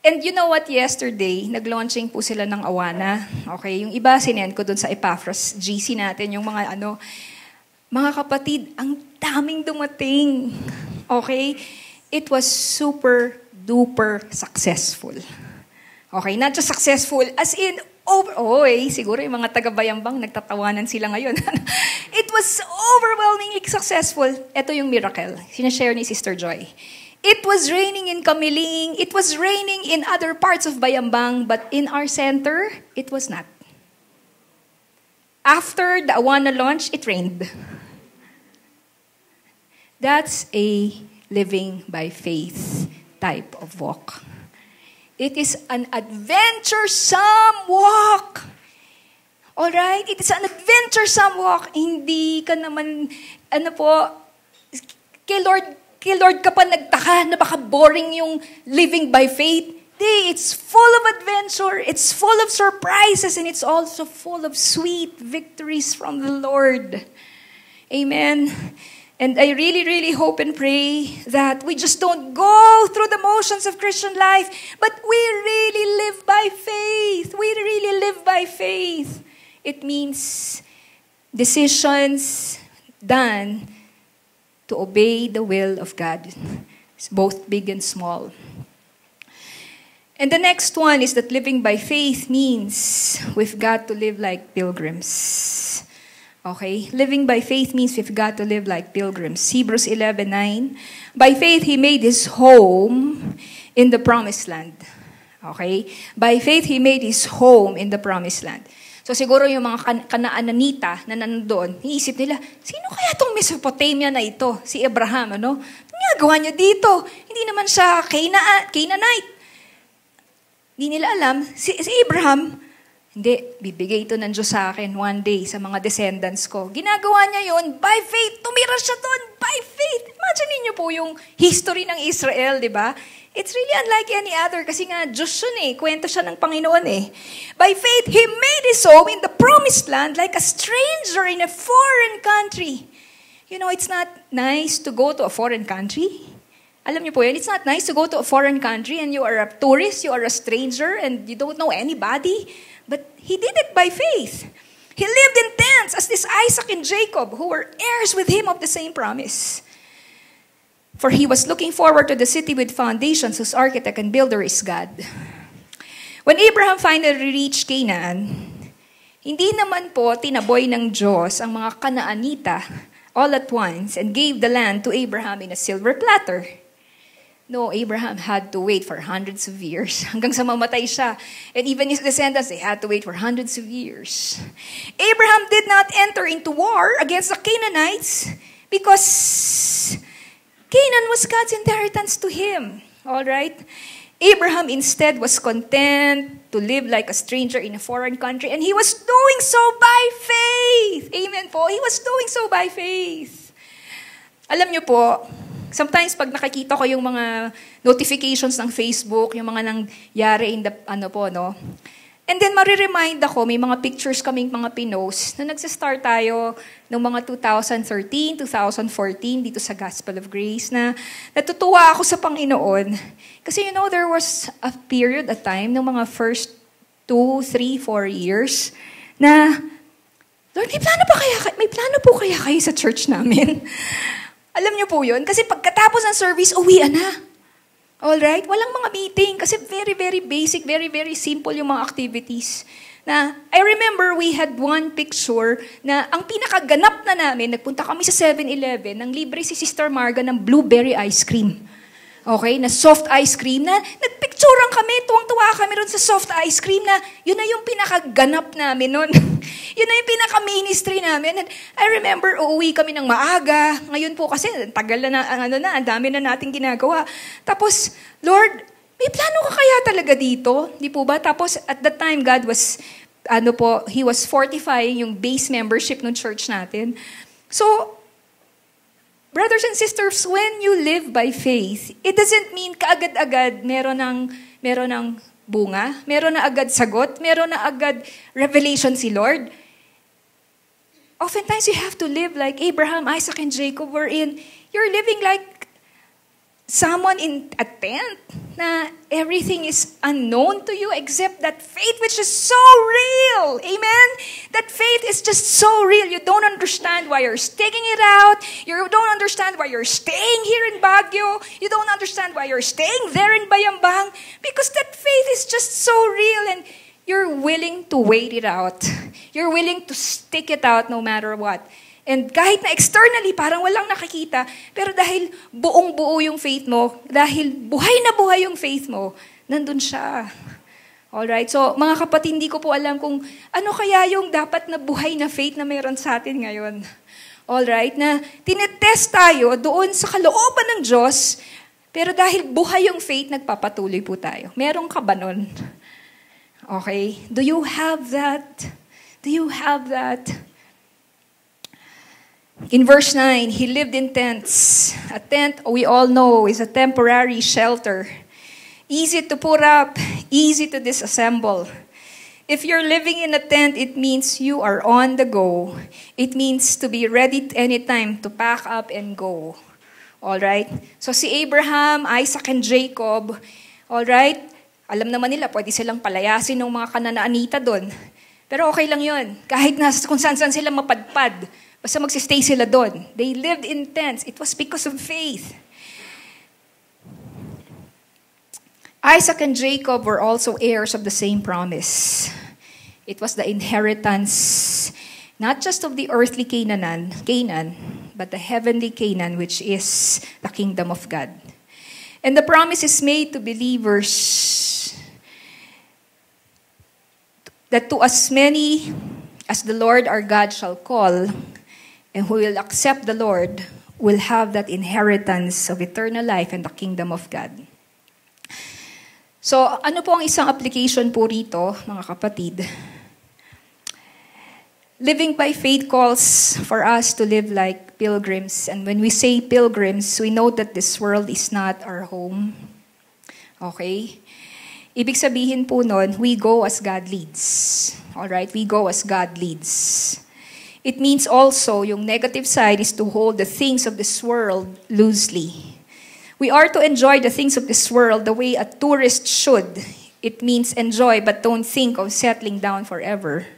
And you know what, yesterday, nag-launching po sila ng Awana. Okay, yung iba sinend ko dun sa Epaphras GC natin, yung mga kapatid, ang daming dumating. Okay? It was super duper successful. Okay, not just successful, as in, siguro yung mga taga-Bayambang nagtatawanan sila ngayon. It was overwhelmingly successful. Ito yung miracle. Sinashare ni Sister Joy. It was raining in Kamiling. It was raining in other parts of Bayambang, but in our center, it was not. After the Awana launch, it rained. That's a living by faith type of walk. It is an adventuresome walk. Alright? It is an adventuresome walk. Hindi ka naman, kay Lord ka pa nagtaka na baka boring yung living by faith. It's full of adventure, it's full of surprises, and it's also full of sweet victories from the Lord. Amen. And I really, really hope and pray that we just don't go through the motions of Christian life, but we really live by faith. We really live by faith. It means decisions done to obey the will of God, both big and small. And the next one is that living by faith means we've got to live like pilgrims. Okay? Living by faith means we've got to live like pilgrims. Hebrews 11:9. By faith, he made his home in the promised land. Okay? By faith, he made his home in the promised land. So siguro yung mga Kanaanita na nandoon, iisip nila, sino kaya itong Mesopotamia na ito? Si Abraham, ano? Ano ginagawa niya dito? Hindi naman siya Canaanite. Hindi nila alam, si Abraham, hindi, bibigay ito ng Diyos sa akin one day sa mga descendants ko. Ginagawa niya yon by faith. Tumira siya doon by faith. Imagine niyo po yung history ng Israel, di ba? It's really unlike any other kasi nga Diyos yun eh. Kwento siya ng Panginoon eh. By faith, He made His home in the promised land like a stranger in a foreign country. You know, it's not nice to go to a foreign country. Alam niyo po yun, it's not nice to go to a foreign country and you are a tourist, you are a stranger, and you don't know anybody. But he did it by faith. He lived in tents as this Isaac and Jacob, who were heirs with him of the same promise. For he was looking forward to the city with foundations, whose architect and builder is God. When Abraham finally reached Canaan, hindi naman po tinaboy ng Diyos ang mga Kanaanita all at once and gave the land to Abraham in a silver platter. No, Abraham had to wait for hundreds of years hanggang sa mamatay siya. And even his descendants, they had to wait for hundreds of years. Abraham did not enter into war against the Canaanites because Canaan was God's inheritance to him. All right? Abraham instead was content to live like a stranger in a foreign country, and he was doing so by faith. Amen po. He was doing so by faith. Alam niyo po, sometimes pag nakikita ko yung mga notifications ng Facebook, yung mga nangyari in the, and then mariremind ako, may mga pictures kaming mga pinost na nagsistart tayo ng mga 2013, 2014 dito sa Gospel of Grace na natutuwa ako sa Panginoon. Kasi there was a period, a time, ng mga first 2, 3, 4 years na, Lord, may plano po kaya kayo sa church namin? Alam niyo po yun? Kasi pagkatapos ng service, uwian na. Alright? Walang mga meeting. Kasi very, very basic, very, very simple yung mga activities. Na, I remember we had one picture na ang pinakaganap na namin, nagpunta kami sa 7-Eleven, nang libre si Sister Marga ng blueberry ice cream. Okay? Na soft ice cream na nagpicturean kami, tuwang-tuwa kami ron sa soft ice cream na yun na yung pinakaganap namin nun. Yun na yung pinaka-ministry namin. And I remember, uuwi kami ng maaga. Ngayon po kasi, tagal na, ang dami na nating ginagawa. Tapos, Lord, may plano ka kaya talaga dito? Di po ba? Tapos, at that time, God was, He was fortifying yung base membership ng church natin. So, brothers and sisters, when you live by faith, it doesn't mean kaagad-agad meron ng bunga, meron na agad sagot, meron na agad revelation si Lord. Oftentimes, you have to live like Abraham, Isaac, and Jacob were in. You're living like someone in a tent na everything is unknown to you except that faith which is so real. Amen? That faith is just so real. You don't understand why you're sticking it out. You don't understand why you're staying here in Baguio. You don't understand why you're staying there in Bayambang. Because that faith is just so real and you're willing to wait it out. You're willing to stick it out no matter what. And kahit na externally, parang walang nakikita, pero dahil buong-buo yung faith mo, dahil buhay na buhay yung faith mo, nandun siya. Alright? So, mga kapatid, hindi ko po alam kung ano kaya yung dapat na buhay na faith na meron sa atin ngayon. Alright? Na tinetest tayo doon sa kalooban ng Diyos, pero dahil buhay yung faith, nagpapatuloy po tayo. Meron ka ba nun? Okay? Do you have that? Do you have that? In verse 9, he lived in tents. A tent, we all know, is a temporary shelter. Easy to put up, easy to disassemble. If you're living in a tent, it means you are on the go. It means to be ready anytime to pack up and go. Alright? So si Abraham, Isaac, and Jacob, alright? Alam naman nila, pwede silang palayasin ng mga Kanaanita doon. Pero okay lang yun. Kahit kung saan sila mapadpad. Basta magsistay sila doon. They lived in tents. It was because of faith. Isaac and Jacob were also heirs of the same promise. It was the inheritance, not just of the earthly Canaan, but the heavenly Canaan, which is the kingdom of God. And the promise is made to believers that to as many as the Lord our God shall call, and who will accept the Lord, will have that inheritance of eternal life and the kingdom of God. So, ano po ang isang application po rito, mga kapatid? Living by faith calls for us to live like pilgrims. And when we say pilgrims, we know that this world is not our home. Okay? Ibig sabihin po nun, we go as God leads. Alright? We go as God leads. It means also, yung negative side is to hold the things of this world loosely. We are to enjoy the things of this world the way a tourist should. It means enjoy, but don't think of settling down forever.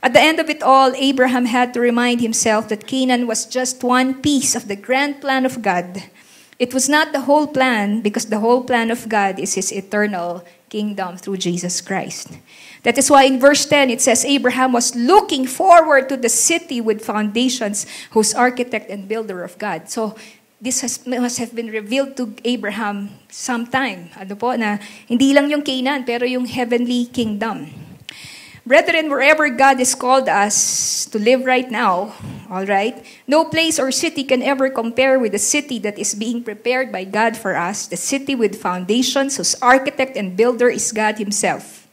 At the end of it all, Abraham had to remind himself that Canaan was just one piece of the grand plan of God. It was not the whole plan, because the whole plan of God is His eternal kingdom through Jesus Christ. That is why in verse 10 it says, Abraham was looking forward to the city with foundations, whose architect and builder of God. So, this must have been revealed to Abraham sometime. Ano po, na hindi lang yung Canaan, pero yung heavenly kingdom. Brethren, wherever God has called us to live right now, all right, no place or city can ever compare with the city that is being prepared by God for us, the city with foundations, whose architect and builder is God Himself.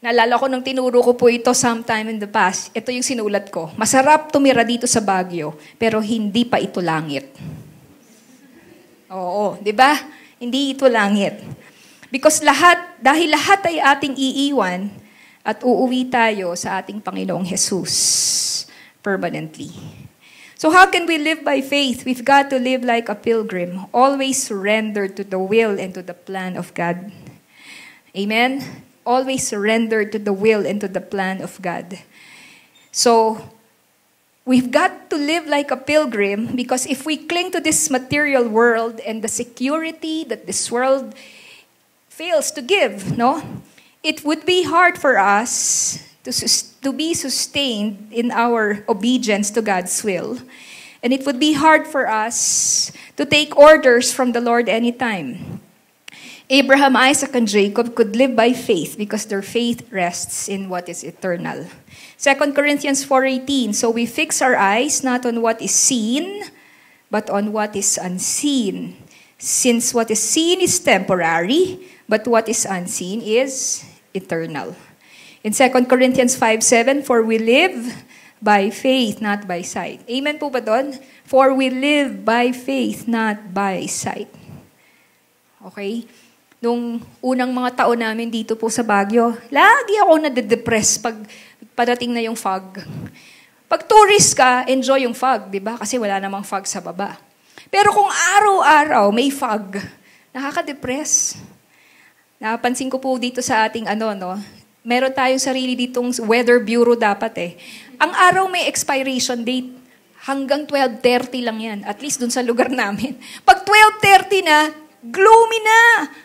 Naalala ko nung tinuro ko po ito sometime in the past, ito yung sinulat ko. Masarap tumira dito sa Baguio, pero hindi pa ito langit. Oo, di ba? Hindi ito langit. Because dahil lahat ay ating iiwan at uuwi tayo sa ating Panginoong Jesus permanently. So how can we live by faith? We've got to live like a pilgrim, always surrendered to the will and to the plan of God. Amen? Always surrender to the will and to the plan of God. So, we've got to live like a pilgrim, because if we cling to this material world and the security that this world fails to give, no, it would be hard for us to be sustained in our obedience to God's will. And it would be hard for us to take orders from the Lord anytime. Abraham, Isaac, and Jacob could live by faith because their faith rests in what is eternal. 2 Corinthians 4:18, so we fix our eyes not on what is seen, but on what is unseen. Since what is seen is temporary, but what is unseen is eternal. In 2 Corinthians 5:7, for we live by faith, not by sight. Amen po ba doon? For we live by faith, not by sight. Okay? Nung unang mga taon namin dito po sa Baguio, lagi ako nade-depress pag padating na yung fog. Pag tourist ka, enjoy yung fog, di ba? Kasi wala namang fog sa baba. Pero kung araw-araw may fog, nakaka-depress. Napansin ko po dito sa ating meron tayong sarili ditong weather bureau dapat eh. Ang araw may expiration date. Hanggang 12:30 lang yan. At least dun sa lugar namin. Pag 12:30 na, gloomy na!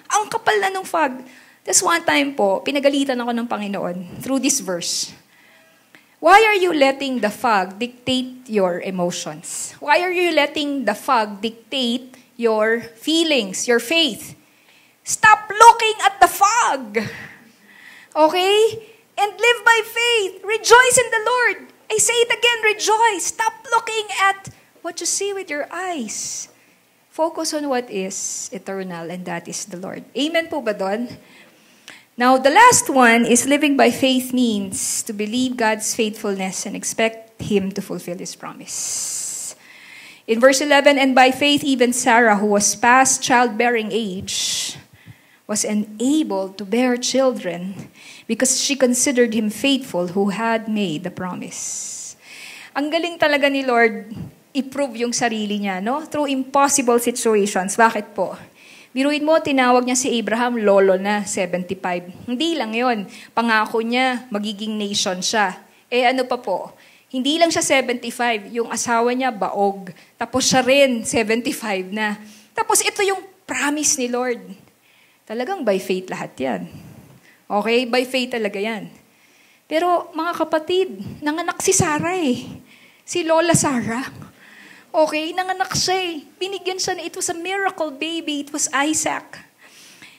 Ang kapal na ng fog. Tapos one time po, pinagalitan ako ng Panginoon through this verse. Why are you letting the fog dictate your emotions? Why are you letting the fog dictate your feelings, your faith? Stop looking at the fog! Okay? And live by faith. Rejoice in the Lord. I say it again, rejoice. Stop looking at what you see with your eyes. Focus on what is eternal, and that is the Lord. Amen po ba doon? Now, the last one is living by faith means to believe God's faithfulness and expect Him to fulfill His promise. In verse 11, and by faith even Sarah, who was past childbearing age, was enabled to bear children because she considered Him faithful who had made the promise. Ang galing talaga ni Lord i-prove yung sarili niya, no? Through impossible situations. Bakit po? Biruin mo, tinawag niya si Abraham, lolo na, 75. Hindi lang yon. Pangako niya, magiging nation siya. Eh ano pa po? Hindi lang siya 75, yung asawa niya baog. Tapos siya rin 75 na. Tapos ito yung promise ni Lord. Talagang by faith lahat yan. Okay? By faith talaga yan. Pero mga kapatid, nanganak si Sarah eh. Si Lola Sarah. Okay? Nanganak siya eh. Binigyan siya na it was a miracle baby. It was Isaac.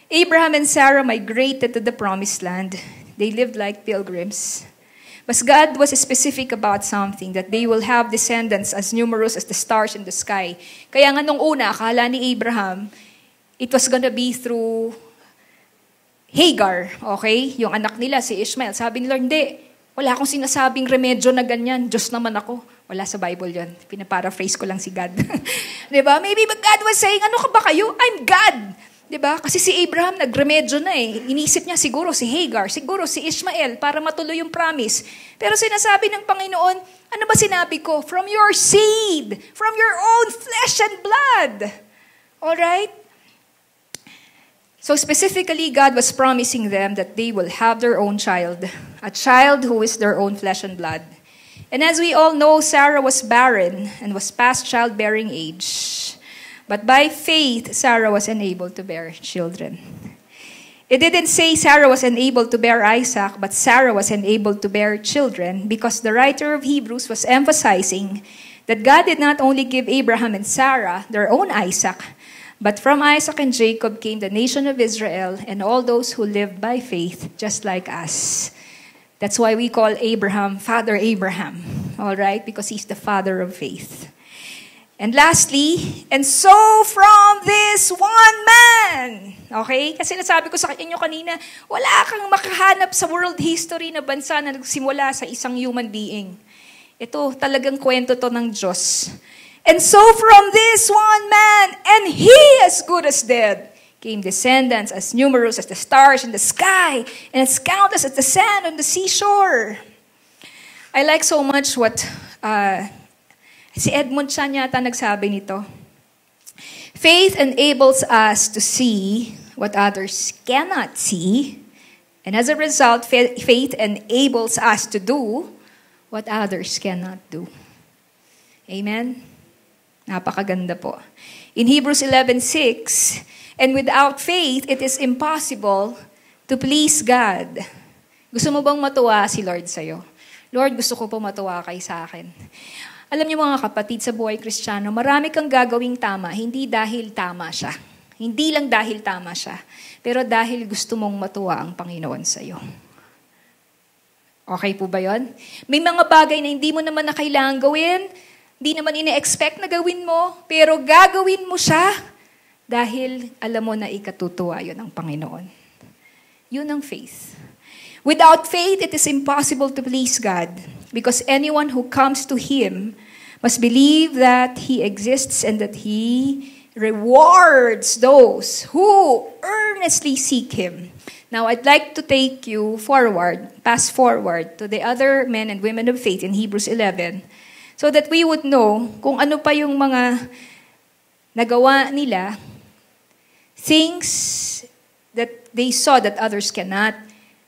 Abraham and Sarah migrated to the promised land. They lived like pilgrims. But God was specific about something, that they will have descendants as numerous as the stars in the sky. Kaya nga nung una, akala ni Abraham, it was gonna be through Hagar, okay? Yung anak nila, si Ishmael. Sabi ni Lord, hindi, wala akong sinasabing remedyo na ganyan. Diyos naman ako. Wala sa Bible yon. Pinaparaphrase ko lang si God. Diba? Maybe God was saying, ano ka ba kayo? I'm God. Diba? Kasi si Abraham nagremedyo na eh. Inisip niya siguro si Hagar, siguro si Ishmael para matuloy yung promise. Pero sinasabi ng Panginoon, ano ba sinabi ko? From your seed, from your own flesh and blood. Alright? So specifically, God was promising them that they will have their own child. A child who is their own flesh and blood. And as we all know, Sarah was barren and was past childbearing age. But by faith, Sarah was unable to bear children. It didn't say Sarah was unable to bear Isaac, but Sarah was unable to bear children because the writer of Hebrews was emphasizing that God did not only give Abraham and Sarah their own Isaac, but from Isaac and Jacob came the nation of Israel and all those who lived by faith, just like us. That's why we call Abraham Father Abraham, all right? Because he's the father of faith. And lastly, and so from this one man. Okay? Kasi nasabi ko sa inyo kanina, wala kang makahanap sa world history na bansa na nagsimula sa isang human being. Ito, talagang kwento to ng Diyos. And so from this one man, and he as good as dead, came descendants as numerous as the stars in the sky, and as countless as the sand on the seashore. I like so much what si Edmund Chan yata nagsabi nito. Faith enables us to see what others cannot see. And as a result, faith enables us to do what others cannot do. Amen? Napakaganda po. In Hebrews 11:6, and without faith, it is impossible to please God. Gusto mo bang matuwa si Lord sa'yo? Lord, gusto ko po matuwa kay sa akin. Alam niyo mga kapatid, sa buhay Kristiyano, marami kang gagawing tama, hindi dahil tama siya. Hindi lang dahil tama siya, pero dahil gusto mong matuwa ang Panginoon sa iyo. Okay po ba yon? May mga bagay na hindi mo naman na kailangan gawin, hindi naman ine-expect na gawin mo, pero gagawin mo siya dahil alam mo na ikatutuwa yon ng Panginoon. Yun ang faith. Without faith, it is impossible to please God. Because anyone who comes to Him must believe that He exists and that He rewards those who earnestly seek Him. Now, I'd like to take you forward, pass forward to the other men and women of faith in Hebrews 11 so that we would know kung ano pa yung mga nagawa nila, things that they saw that others cannot,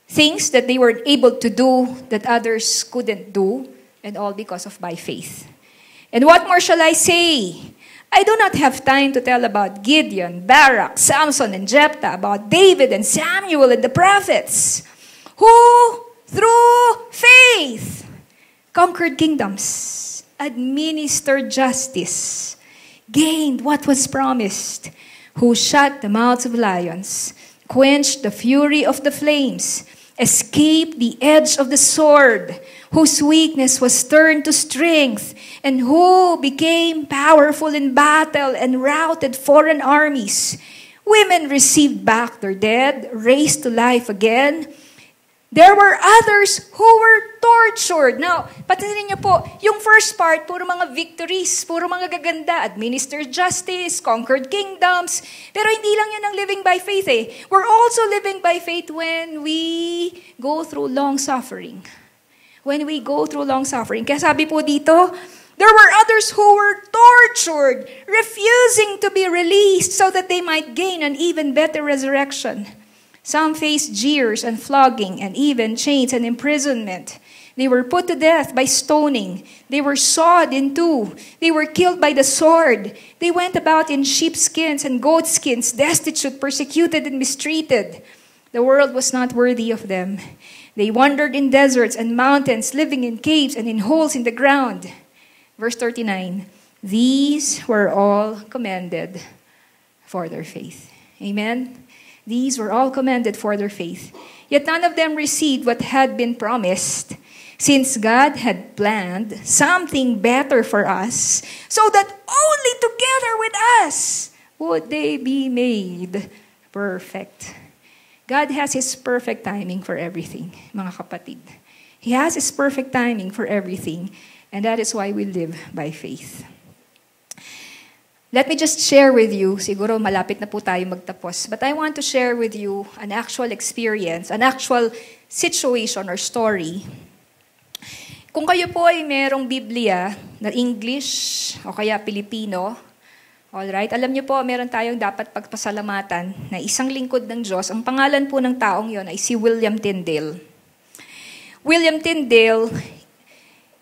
things that they were able to do that others couldn't do, and all because of by faith. And what more shall I say? I do not have time to tell about Gideon, Barak, Samson, and Jephthah, about David and Samuel and the prophets, who, through faith, conquered kingdoms, administered justice, gained what was promised, who shut the mouths of lions, quenched the fury of the flames, escaped the edge of the sword, whose weakness was turned to strength, and who became powerful in battle and routed foreign armies. Women received back their dead, raised to life again. There were others who were tortured. Now, patinin niyo po, yung first part, puro mga victories, puro mga gaganda, administered justice, conquered kingdoms. Pero hindi lang yun ang living by faith eh. We're also living by faith when we go through long suffering. When we go through long suffering. Kaya sabi po dito, there were others who were tortured, refusing to be released so that they might gain an even better resurrection. Some faced jeers and flogging and even chains and imprisonment. They were put to death by stoning. They were sawed in two. They were killed by the sword. They went about in sheepskins and goatskins, destitute, persecuted, and mistreated. The world was not worthy of them. They wandered in deserts and mountains, living in caves and in holes in the ground. Verse 39, these were all commended for their faith. Amen? These were all commended for their faith. Yet none of them received what had been promised, since God had planned something better for us, so that only together with us would they be made perfect. God has His perfect timing for everything, mga kapatid. He has His perfect timing for everything, and that is why we live by faith. Let me just share with you, siguro malapit na po tayo magtapos, but I want to share with you an actual experience, an actual situation or story. Kung kayo po ay merong Biblia na English o kaya Pilipino, alright, alam niyo po, meron tayong dapat pagpasalamatan na isang lingkod ng Diyos. Ang pangalan po ng taong yon ay si William Tyndale. William Tyndale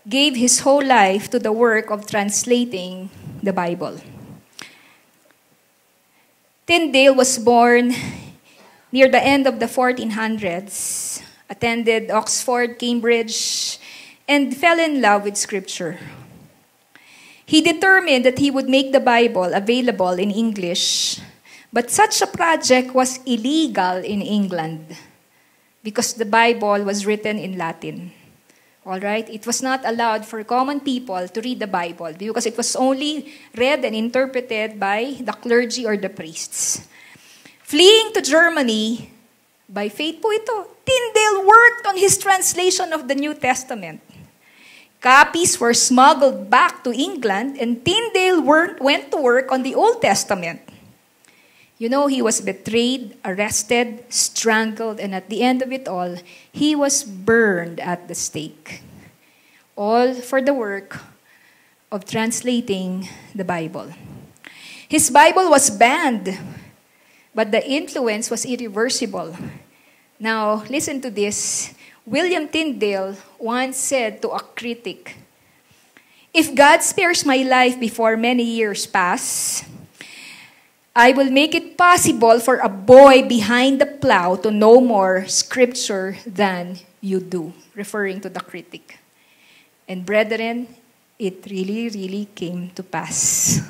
gave his whole life to the work of translating the Bible. Tyndale was born near the end of the 1400s, attended Oxford, Cambridge, and fell in love with Scripture. He determined that he would make the Bible available in English, but such a project was illegal in England because the Bible was written in Latin. All right? It was not allowed for common people to read the Bible because it was only read and interpreted by the clergy or the priests. Fleeing to Germany, by faith po ito, Tyndale worked on his translation of the New Testament. Copies were smuggled back to England, and Tyndale went to work on the Old Testament. You know, he was betrayed, arrested, strangled, and at the end of it all, he was burned at the stake. All for the work of translating the Bible. His Bible was banned, but the influence was irreversible. Now, listen to this. William Tyndale once said to a critic, "If God spares my life before many years pass, I will make it possible for a boy behind the plow to know more Scripture than you do," referring to the critic. And brethren, it really, really came to pass.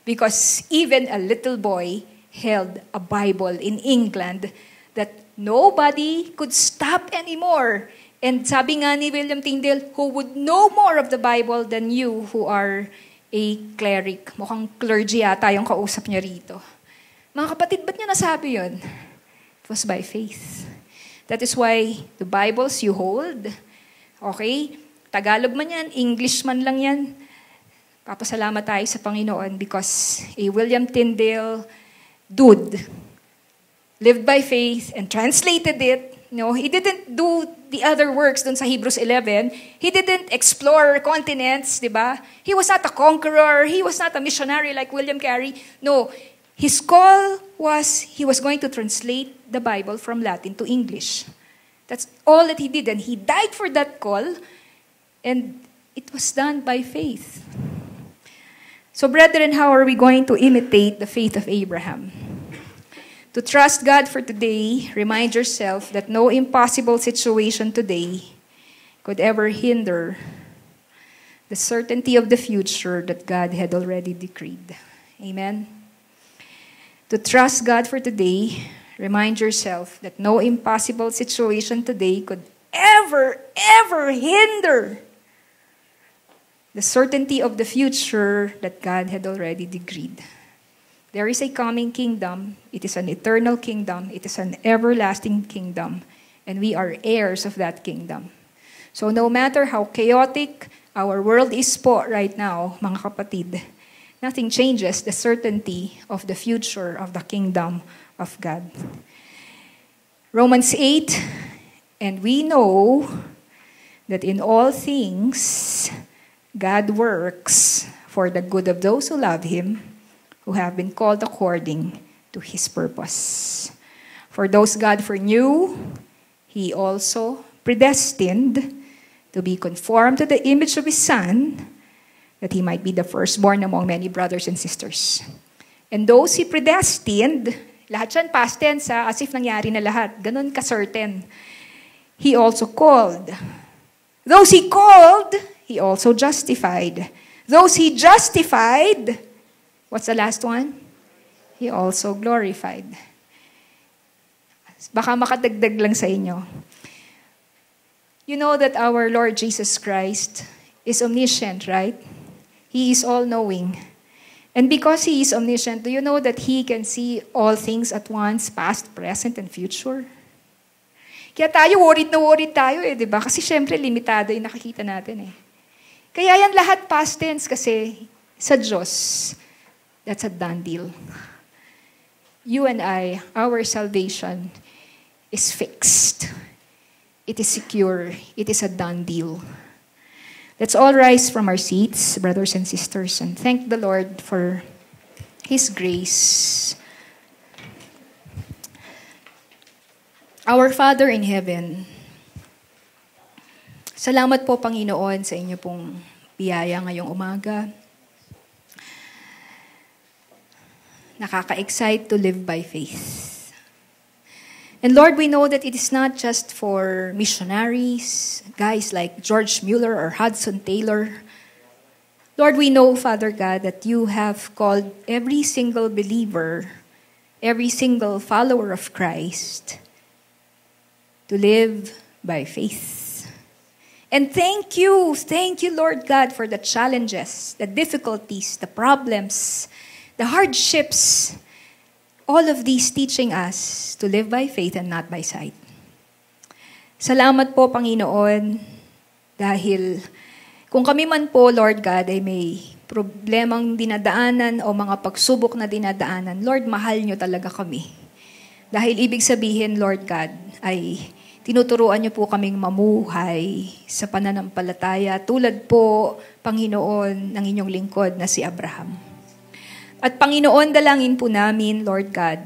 Because even a little boy held a Bible in England that nobody could stop anymore. And sabi nga ni William Tyndale, who would know more of the Bible than you who are a cleric. Mukhang clergy yata yung kausap niya rito. Mga kapatid, ba't niya nasabi yun? It was by faith. That is why the Bibles you hold, okay, Tagalog man yan, English man lang yan, papasalamat tayo sa Panginoon because a William Tyndale dude lived by faith and translated it. No, he didn't do the other works dun sa Hebrews 11. He didn't explore continents, di ba? He was not a conqueror. He was not a missionary like William Carey. No, his call was he was going to translate the Bible from Latin to English. That's all that he did. And he died for that call. And it was done by faith. So, brethren, how are we going to imitate the faith of Abraham? To trust God for today, remind yourself that no impossible situation today could ever hinder the certainty of the future that God had already decreed. Amen? To trust God for today, remind yourself that no impossible situation today could ever hinder the certainty of the future that God had already decreed. There is a coming kingdom. It is an eternal kingdom. It is an everlasting kingdom. And we are heirs of that kingdom. So no matter how chaotic our world is po right now, mga kapatid, nothing changes the certainty of the future of the kingdom of God. Romans 8, and we know that in all things God works for the good of those who love Him, who have been called according to His purpose. For those God foreknew, He also predestined to be conformed to the image of His Son, that He might be the firstborn among many brothers and sisters. And those He predestined, lahat yan past tense, as if nangyari na lahat. Ganun ka-certain. He also called. Those He called, He also justified. Those He justified, what's the last one? He also glorified. Baka makadagdag lang sa inyo. You know that our Lord Jesus Christ is omniscient, right? He is all-knowing. And because He is omniscient, do you know that He can see all things at once, past, present, and future? Kaya tayo, worried na worried tayo di ba? Kasi syempre, limitado yung nakikita natin Kaya yan lahat past tense kasi sa Diyos, that's a done deal. You and I, our salvation is fixed. It is secure. It is a done deal. Let's all rise from our seats, brothers and sisters, and thank the Lord for His grace. Our Father in heaven, salamat po, Panginoon, sa inyo pong biyaya ngayong umaga. Nakaka-excite to live by faith. And Lord, we know that it is not just for missionaries, guys like George Mueller or Hudson Taylor. Lord, we know, Father God, that you have called every single believer, every single follower of Christ to live by faith. And thank you, Lord God, for the challenges, the difficulties, the problems, the hardships, all of these teaching us to live by faith and not by sight. Salamat po, Panginoon, dahil kung kami man po, Lord God, ay may problemang dinadaanan o mga pagsubok na dinadaanan, Lord, mahal nyo talaga kami. Dahil ibig sabihin, Lord God, ay tinuturuan niyo po kaming mamuhay sa pananampalataya tulad po, Panginoon, ng inyong lingkod na si Abraham. At Panginoon, dalangin po namin, Lord God,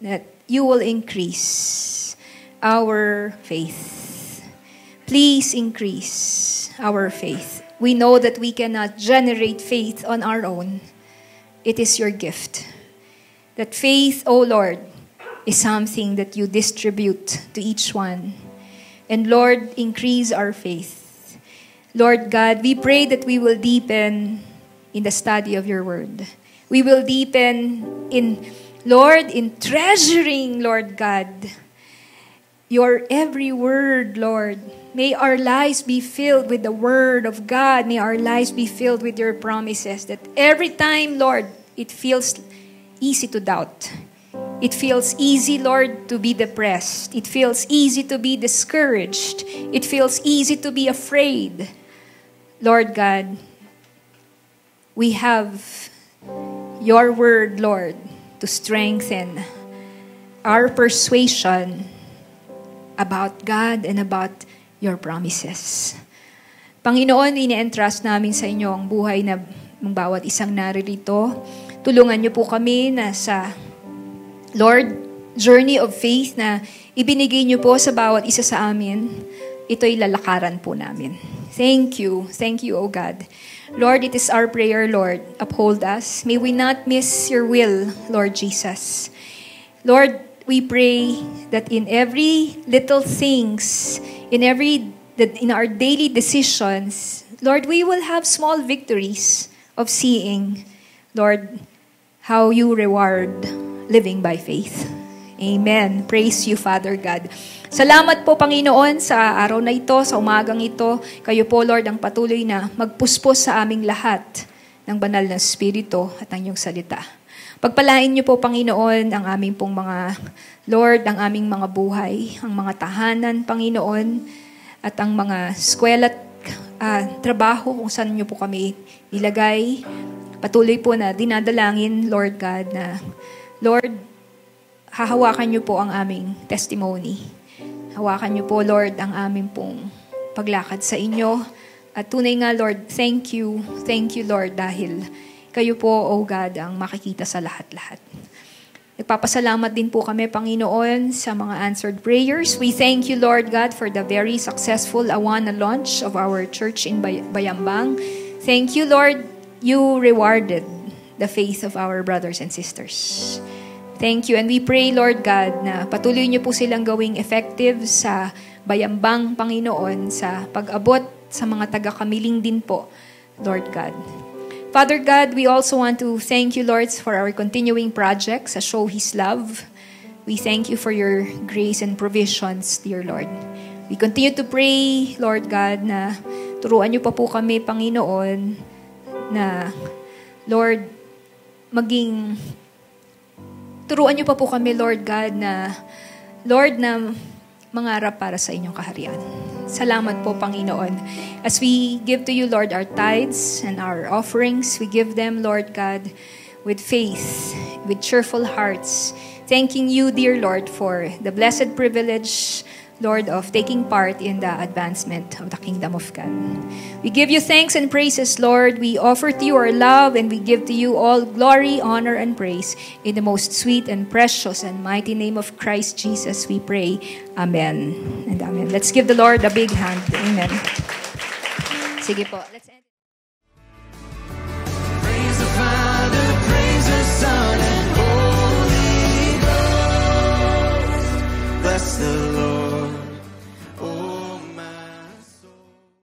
that you will increase our faith. Please increase our faith. We know that we cannot generate faith on our own. It is your gift. That faith, O Lord, is something that you distribute to each one. And Lord, increase our faith. Lord God, we pray that we will deepen in the study of your word. We will deepen in treasuring, Lord God, your every word, Lord. May our lives be filled with the word of God. May our lives be filled with your promises. That every time, Lord, it feels easy to doubt. It feels easy, Lord, to be depressed. It feels easy to be discouraged. It feels easy to be afraid. Lord God, we have your word, Lord, to strengthen our persuasion about God and about your promises. Panginoon, ini-entrust namin sa inyo ang buhay ng bawat isang naririto. Tulungan niyo po kami na sa, Lord, journey of faith na ibinigay niyo po sa bawat isa sa amin. Ito'y lalakaran po namin. Thank you, O God. Lord, it is our prayer, Lord, uphold us. May we not miss your will, Lord Jesus. Lord, we pray that in every little things, in our daily decisions, Lord, we will have small victories of seeing, Lord, how you reward living by faith. Amen. Praise you, Father God. Salamat po, Panginoon, sa araw na ito, sa umagang ito. Kayo po, Lord, ang patuloy na magpuspos sa aming lahat ng banal na Espiritu at ang iyong salita. Pagpalain niyo po, Panginoon, ang aming pong mga, Lord, ang aming mga buhay, ang mga tahanan, Panginoon, at ang mga eskwela at trabaho kung saan niyo po kami ilagay. Patuloy po na dinadalangin, Lord God, na, Lord, hahawakan niyo po ang aming testimony. Hawakan niyo po, Lord, ang aming pong paglakad sa inyo. At tunay nga, Lord, thank you, Lord, dahil kayo po, O God, ang makikita sa lahat-lahat. Nagpapasalamat din po kami, Panginoon, sa mga answered prayers. We thank you, Lord God, for the very successful Awana launch of our church in Bayambang. Thank you, Lord, you rewarded the faith of our brothers and sisters. Thank you. And we pray, Lord God, na patuloy niyo po silang gawing effective sa Bayambang, Panginoon, sa pag-abot sa mga taga-Kamiling din po, Lord God. Father God, we also want to thank you, Lord, for our continuing projects sa Show His Love. We thank you for your grace and provisions, dear Lord. We continue to pray, Lord God, na turuan niyo pa po kami, Panginoon, na, Lord, turuan niyo pa po kami, Lord God, na, Lord, na mangarap para sa inyong kaharian. Salamat po, Panginoon. As we give to you, Lord, our tithes and our offerings, we give them, Lord God, with faith, with cheerful hearts, thanking you, dear Lord, for the blessed privilege, Lord, of taking part in the advancement of the kingdom of God. We give you thanks and praises, Lord. We offer to you our love, and we give to you all glory, honor, and praise. In the most sweet and precious and mighty name of Christ Jesus, we pray. Amen and amen. Let's give the Lord a big hand. Amen. Sige po. Let's end.